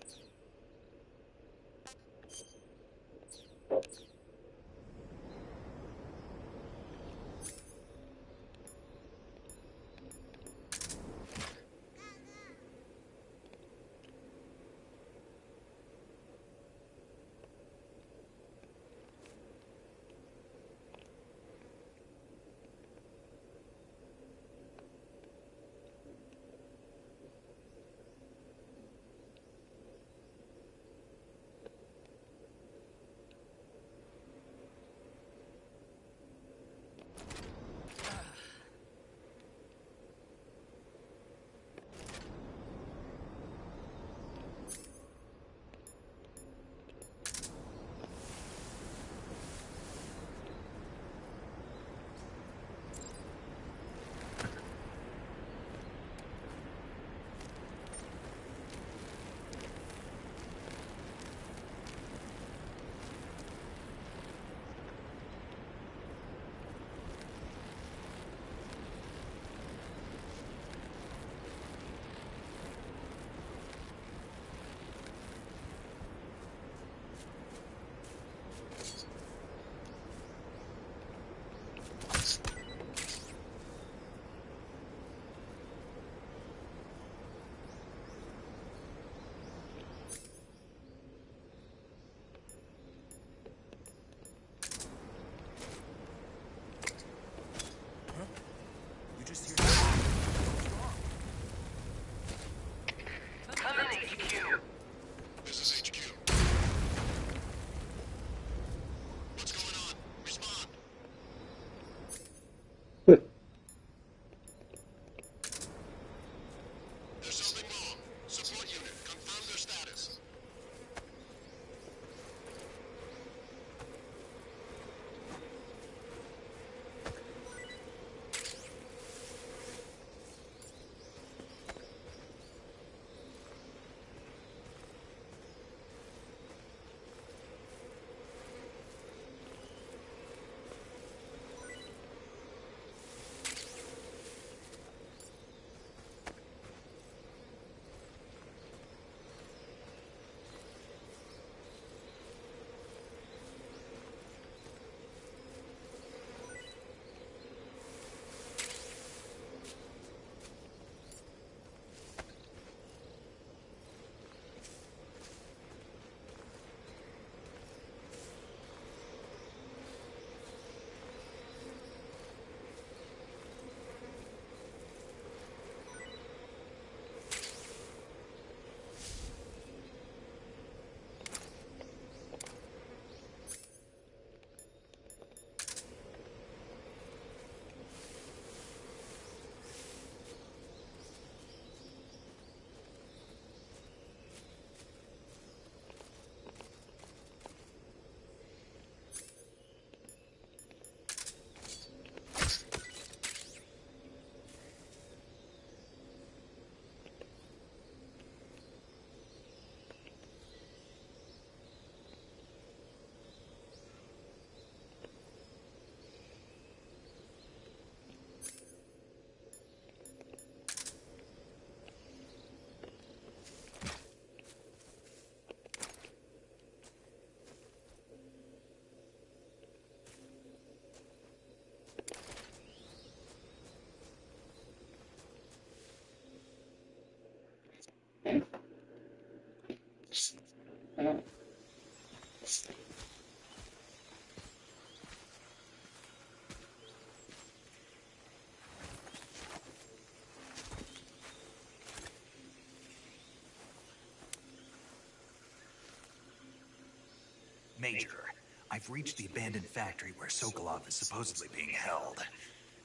Major, I've reached the abandoned factory where Sokolov is supposedly being held.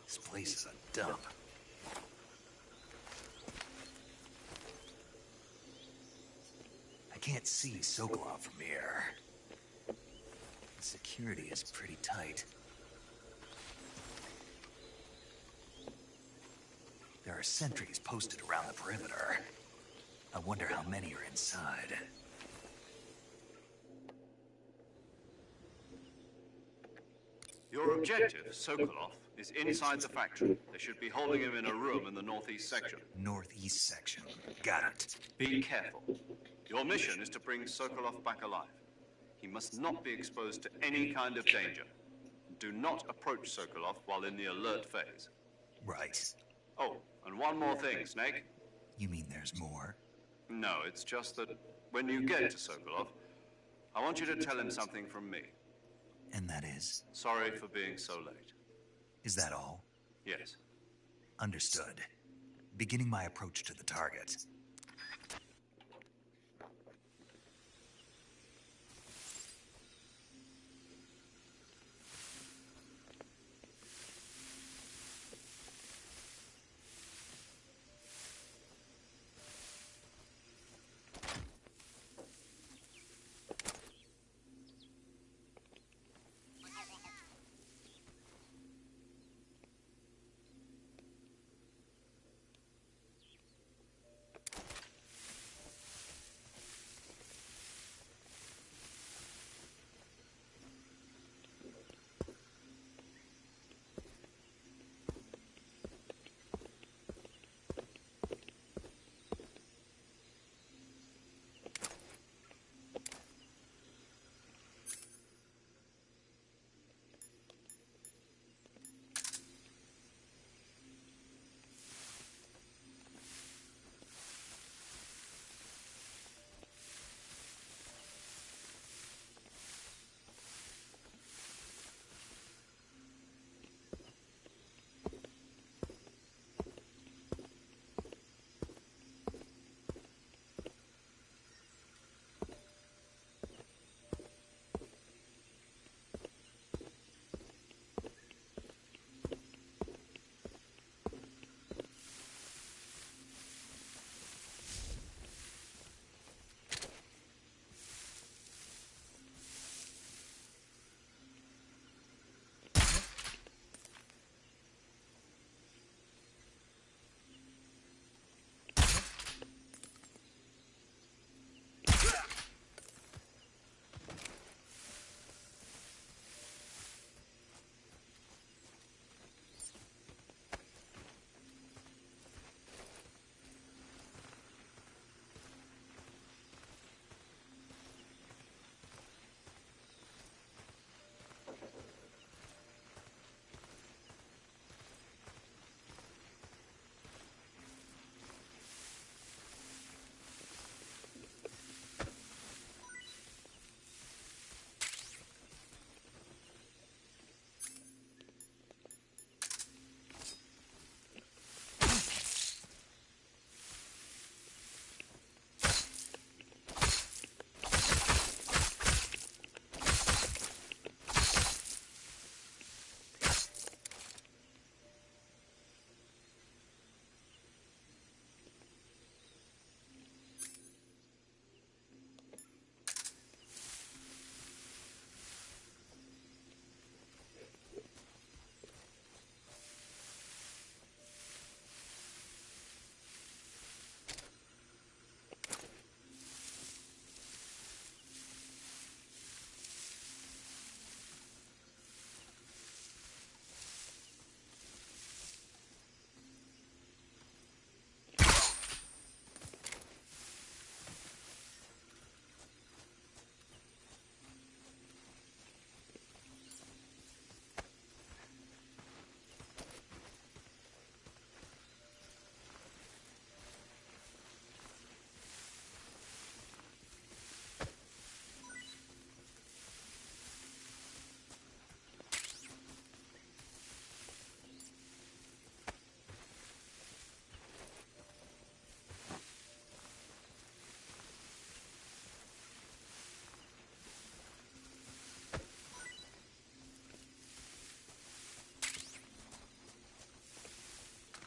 This place is a dump. I can't see Sokolov from here. The security is pretty tight. There are sentries posted around the perimeter. I wonder how many are inside. Your objective, Sokolov, is inside the factory. They should be holding him in a room in the northeast section. Northeast section. Got it. Be careful. Your mission is to bring Sokolov back alive. He must not be exposed to any kind of danger. Do not approach Sokolov while in the alert phase. Right. Oh, and one more thing, Snake. You mean there's more? No, it's just that when you get to Sokolov, I want you to tell him something from me. And that is? Sorry for being so late. Is that all? Yes. Understood. Beginning my approach to the target.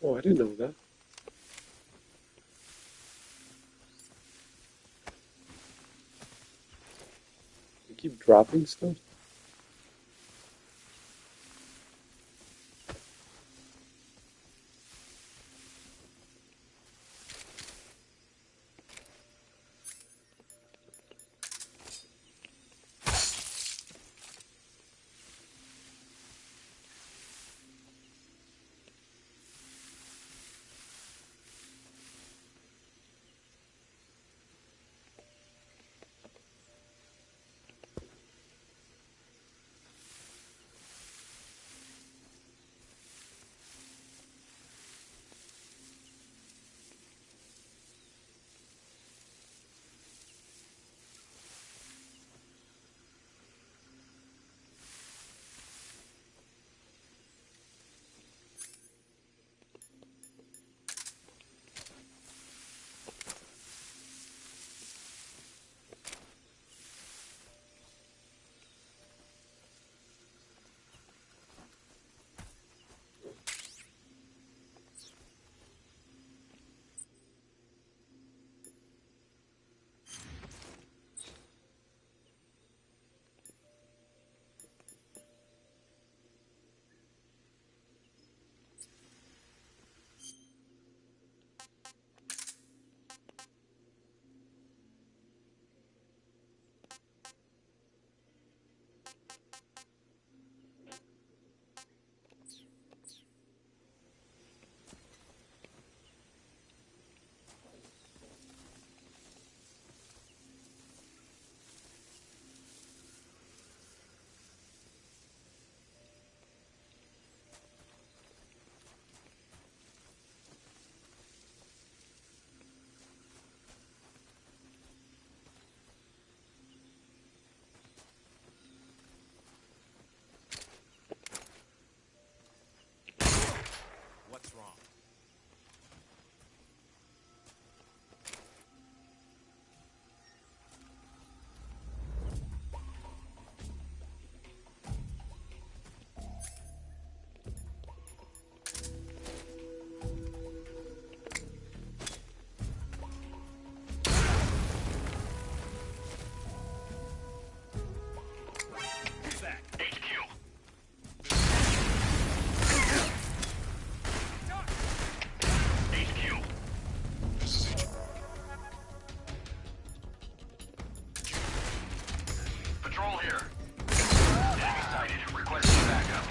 Oh, I didn't know that. You keep dropping stuff? What's wrong? Patrol here. Enemy sighted. Requesting backup.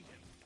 Find him.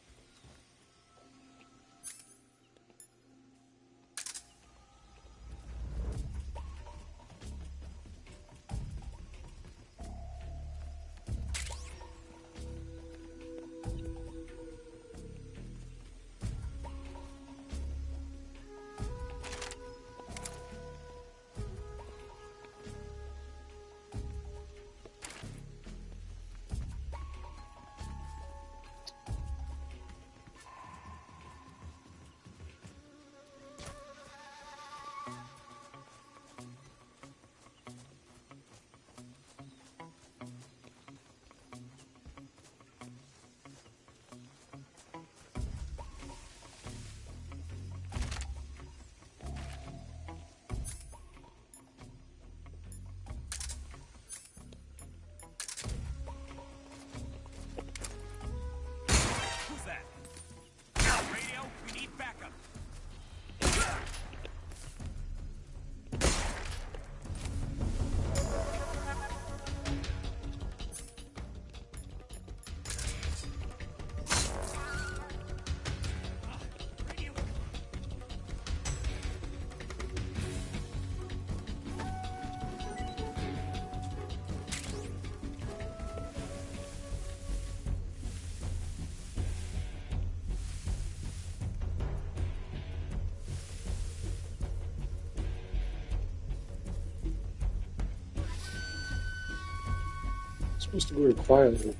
It's supposed to be quietly.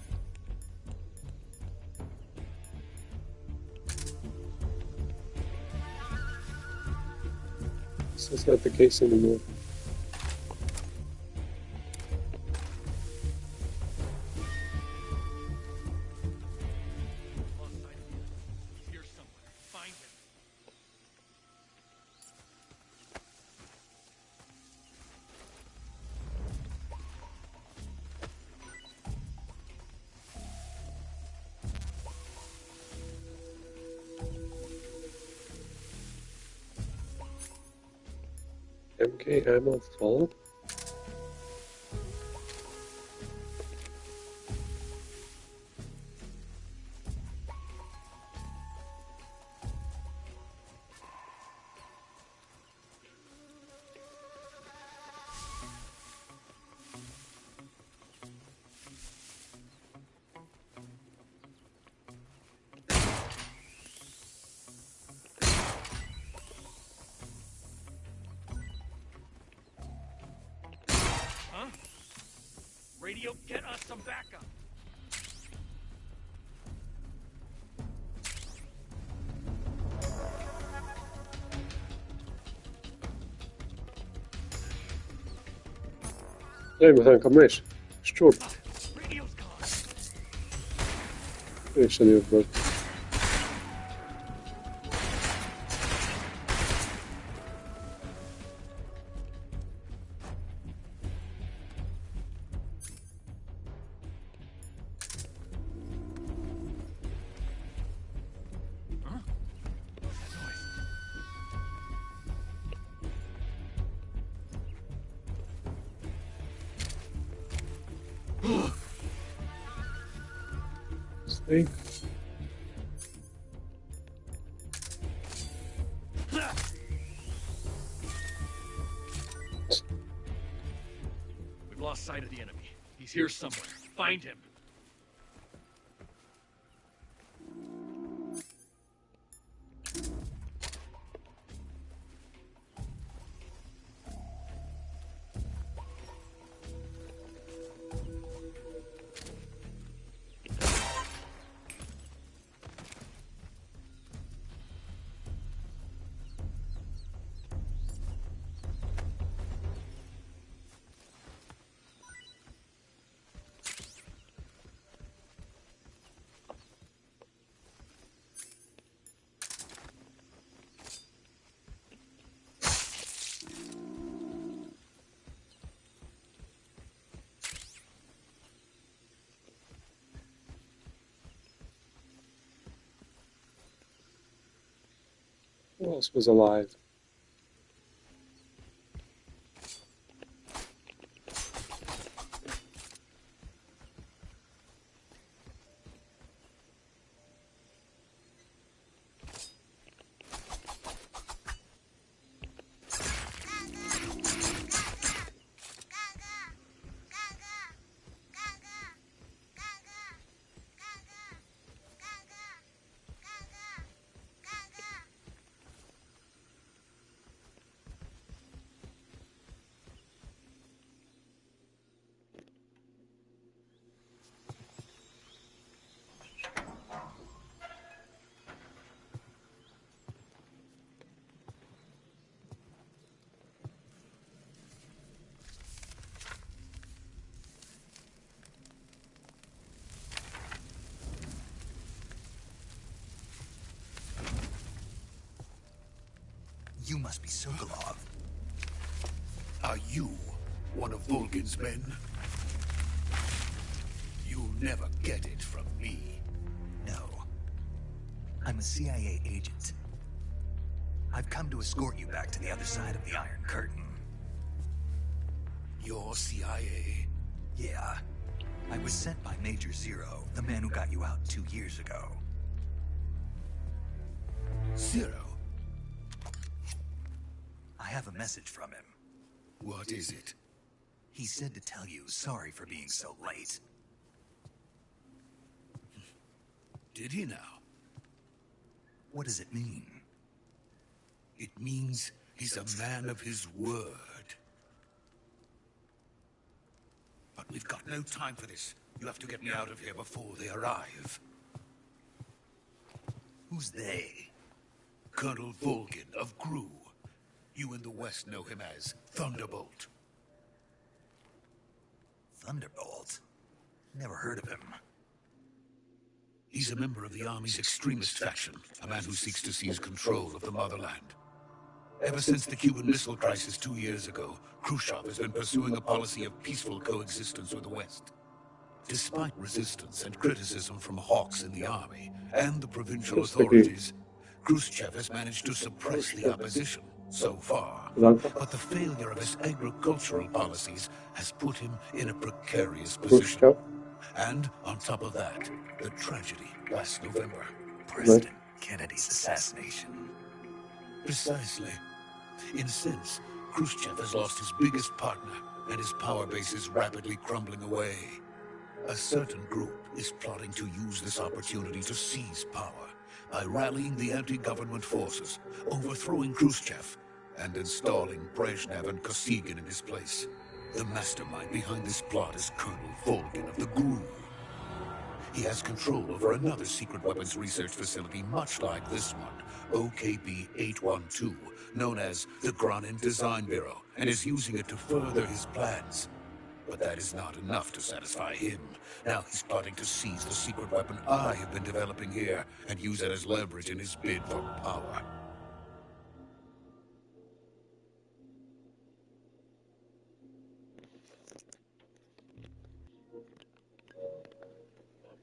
So that's not the case anymore. He's here somewhere. Find him. MK ammo full? Radio, get us some backup. Nee, we gaan, kom mis. Stop. Radio's gone. Ik sta niet op bed. Snake. We've lost sight of the enemy. He's here somewhere. Find him. Who else was alive? must be Sokolov. Are you one of Volgin's men? You'll never get it from me. No. I'm a CIA agent. I've come to escort you back to the other side of the Iron Curtain. You're CIA? Yeah. I was sent by Major Zero, the man who got you out 2 years ago. Zero? I have a message from him. What is it? He said to tell you sorry for being so late. Did he now? What does it mean? It means he's a man of his word. But we've got no time for this. You have to get me out of here before they arrive. Who's they? Colonel Volgin of GRU. You in the West know him as Thunderbolt. Thunderbolt? Never heard of him. He's a member of the Army's extremist faction, a man who seeks to seize control of the motherland. Ever since the Cuban Missile Crisis 2 years ago, Khrushchev has been pursuing a policy of peaceful coexistence with the West. Despite resistance and criticism from hawks in the army and the provincial authorities, Khrushchev has managed to suppress the opposition so far. But the failure of his agricultural policies has put him in a precarious position. And on top of that, the tragedy last November. President Kennedy's assassination. Precisely. In a sense, Khrushchev has lost his biggest partner, and his power base is rapidly crumbling away. A certain group is plotting to use this opportunity to seize power by rallying the anti-government forces, overthrowing Khrushchev, and installing Brezhnev and Kosygin in his place. The mastermind behind this plot is Colonel Volgin of the GRU. He has control over another secret weapons research facility much like this one, OKB-812, known as the Granin Design Bureau, and is using it to further his plans. But that is not enough to satisfy him. Now he's plotting to seize the secret weapon I have been developing here and use it as leverage in his bid for power.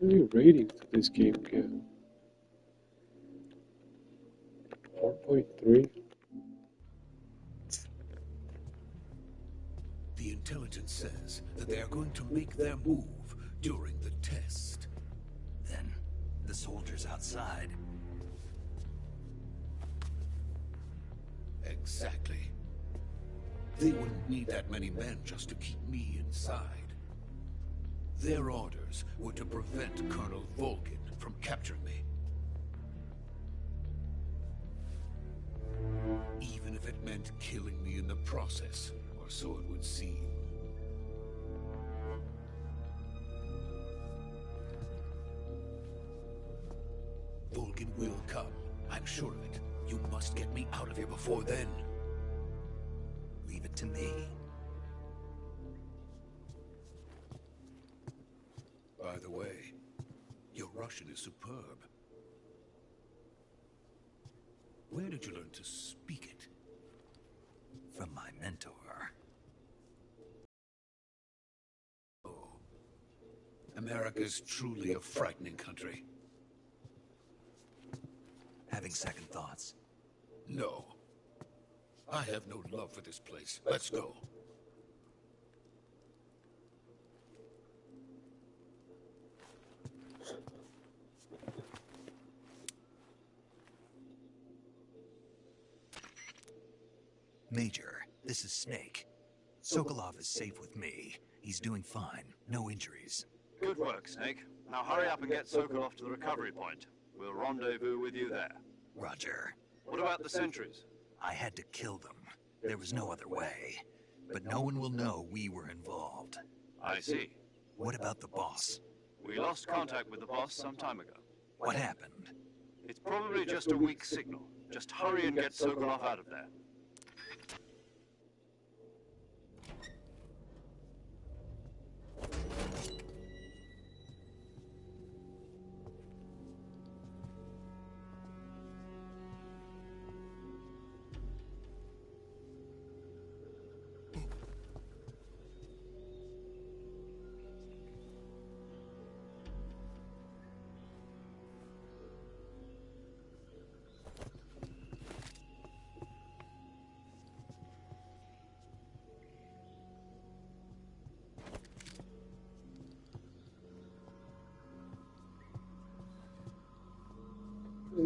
How many ratings did this game get? 4.3? The intelligence says that they are going to make their move during the test. Then, the soldiers outside. Exactly. They wouldn't need that many men just to keep me inside. Their orders were to prevent Colonel Volgin from capturing me. Even if it meant killing me in the process, or so it would seem. Volgin will come. I'm sure of it. You must get me out of here before then. Leave it to me. By the way, your Russian is superb. Where did you learn to speak it? From my mentor. Oh. America's truly a frightening country. Having second thoughts? No. I have no love for this place. Let's go. Major, this is Snake. Sokolov is safe with me. He's doing fine. No injuries. Good work, Snake. Now hurry up and get Sokolov to the recovery point. We'll rendezvous with you there. Roger. What about the sentries? I had to kill them. There was no other way. But no one will know we were involved. I see. What about the boss? We lost contact with the boss some time ago. What happened? It's probably just a weak signal. Just hurry and get Sokolov out of there.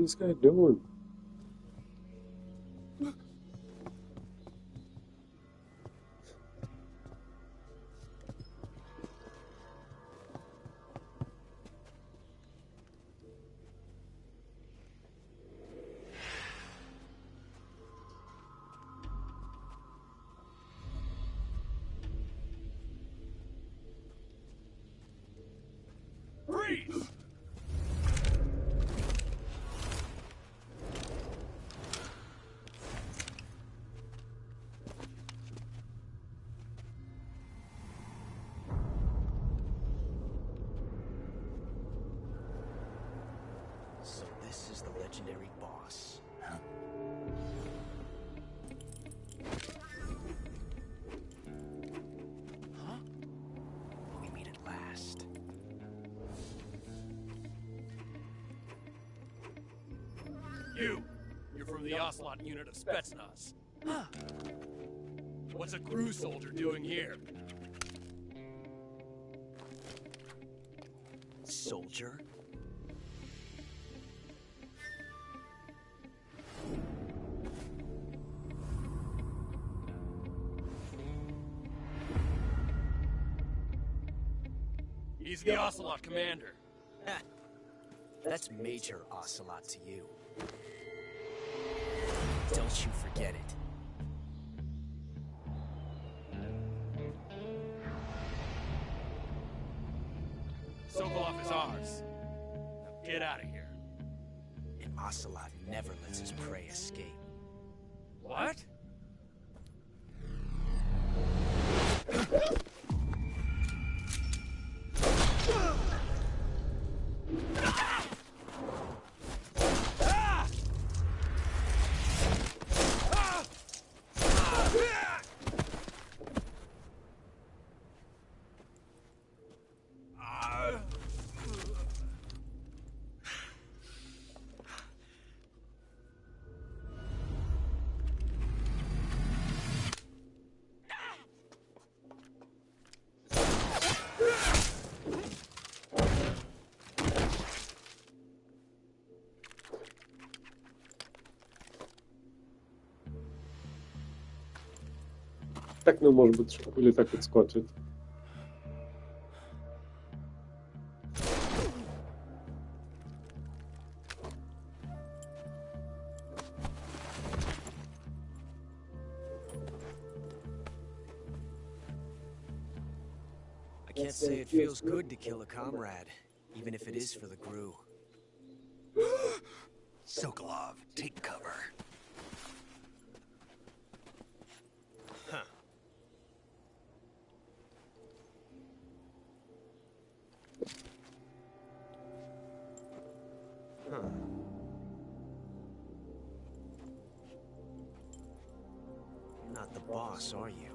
this guy doing? Freeze! So this is the legendary boss. Huh? Huh? We meet at last. You're from the Ocelot unit of Spetsnaz. Huh. What's a crew soldier doing here? Soldier? He's the Ocelot commander. That's Major Ocelot to you. Don't you forget it. Sokolov is ours. Now get out of here. And Ocelot never lets his prey escape. What? Так не може бути, що кулі так відскочить. I can't say it feels good to kill a comrade, even if it is for the Gru. Sokolov, take cover. Huh. Huh. You're not the boss, are you?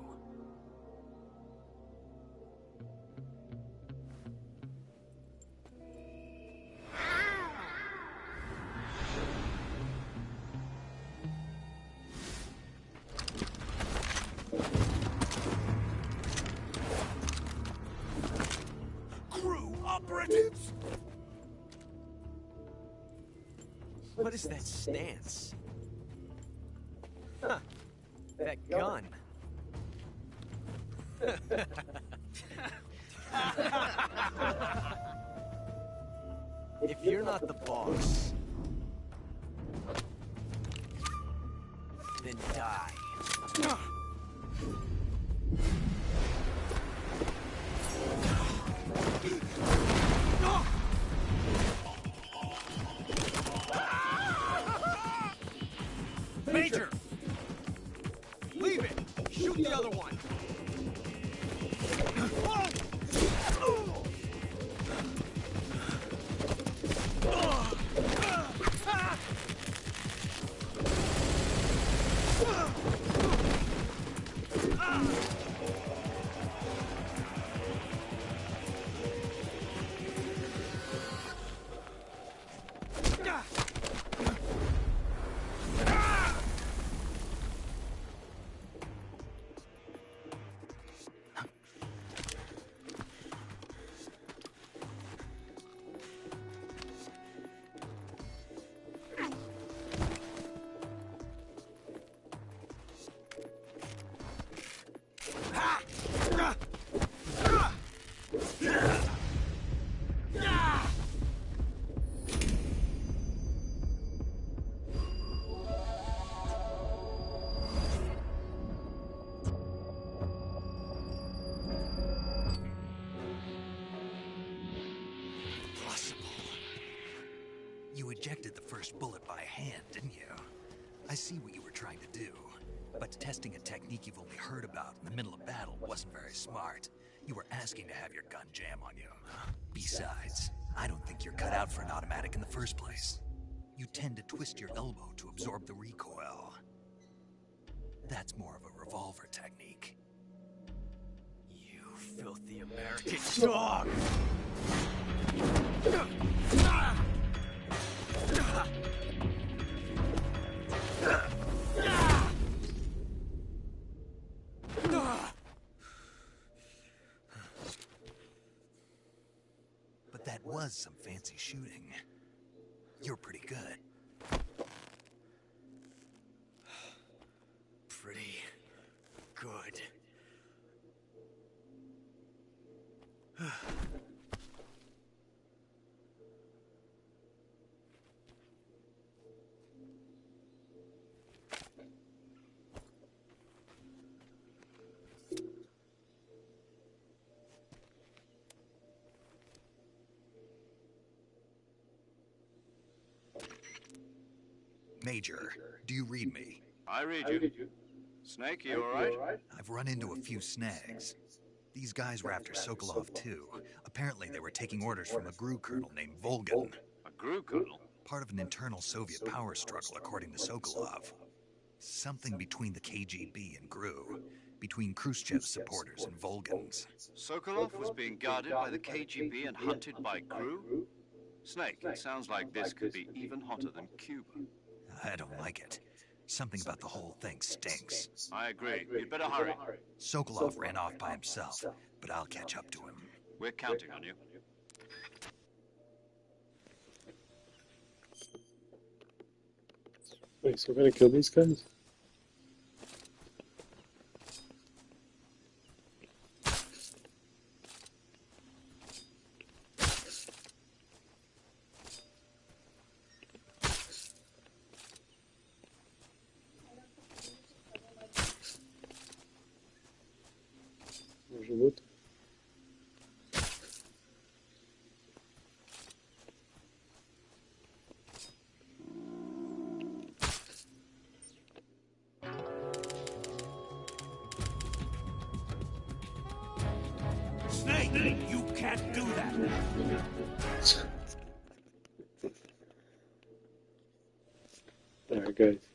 Crew operatives! What is that stance? Huh. That gun. If you're not the boss, then die. Major! Leave it! Shoot the other one! You ejected the first bullet by hand, didn't you? I see what you were trying to do. But testing a technique you've only heard about in the middle of battle wasn't very smart. You were asking to have your gun jam on you. Besides, I don't think you're cut out for an automatic in the first place. You tend to twist your elbow to absorb the recoil. That's more of a revolver technique. You filthy American dog! But that was some fancy shooting. You're pretty good. Pretty good. Major, do you read me? I read you. Snake, you alright? I've run into a few snags. These guys were after Sokolov too. Apparently they were taking orders from a GRU colonel named Volgin. A GRU colonel? Part of an internal Soviet power struggle, according to Sokolov. Something between the KGB and GRU. Between Khrushchev's supporters and Volgin's. Sokolov was being guarded by the KGB and hunted by GRU? Snake, it sounds like this could be even hotter than Cuba. I don't like it. Something about the whole thing stinks. I agree. You'd better hurry. Sokolov ran off by himself, but I'll catch up to him. We're counting on you. Wait, so we're gonna kill these guys? Живут. Snake, you can't do that. Alright, guys.